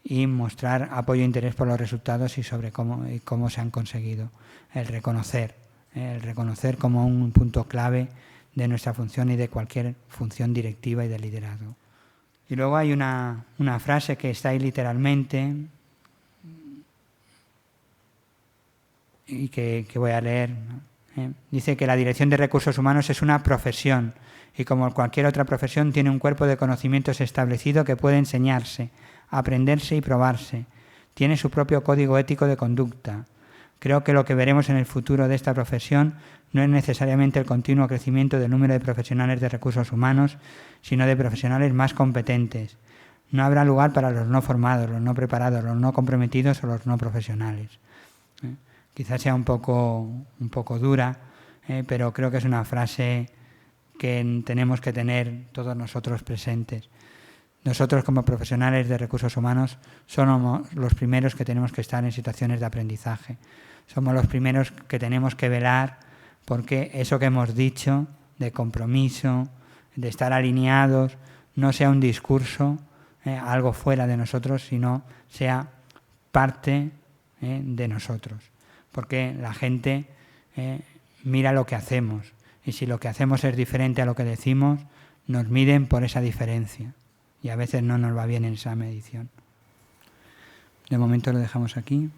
Y mostrar apoyo e interés por los resultados y sobre cómo se han conseguido. El reconocer como un punto clave de nuestra función y de cualquier función directiva y de liderazgo. Y luego hay una frase que está ahí literalmente y que voy a leer. Dice que la dirección de recursos humanos es una profesión y como cualquier otra profesión tiene un cuerpo de conocimientos establecido que puede enseñarse, aprenderse y probarse. Tiene su propio código ético de conducta. Creo que lo que veremos en el futuro de esta profesión no es necesariamente el continuo crecimiento del número de profesionales de recursos humanos, sino de profesionales más competentes. No habrá lugar para los no formados, los no preparados, los no comprometidos o los no profesionales. Quizás sea un poco dura, pero creo que es una frase que tenemos que tener todos nosotros presentes. Nosotros como profesionales de recursos humanos somos los primeros que tenemos que estar en situaciones de aprendizaje. Somos los primeros que tenemos que velar porque eso que hemos dicho de compromiso, de estar alineados, no sea un discurso, algo fuera de nosotros, sino sea parte de nosotros. Porque la gente mira lo que hacemos y si lo que hacemos es diferente a lo que decimos, nos miden por esa diferencia. Y a veces no nos va bien en esa medición. De momento lo dejamos aquí.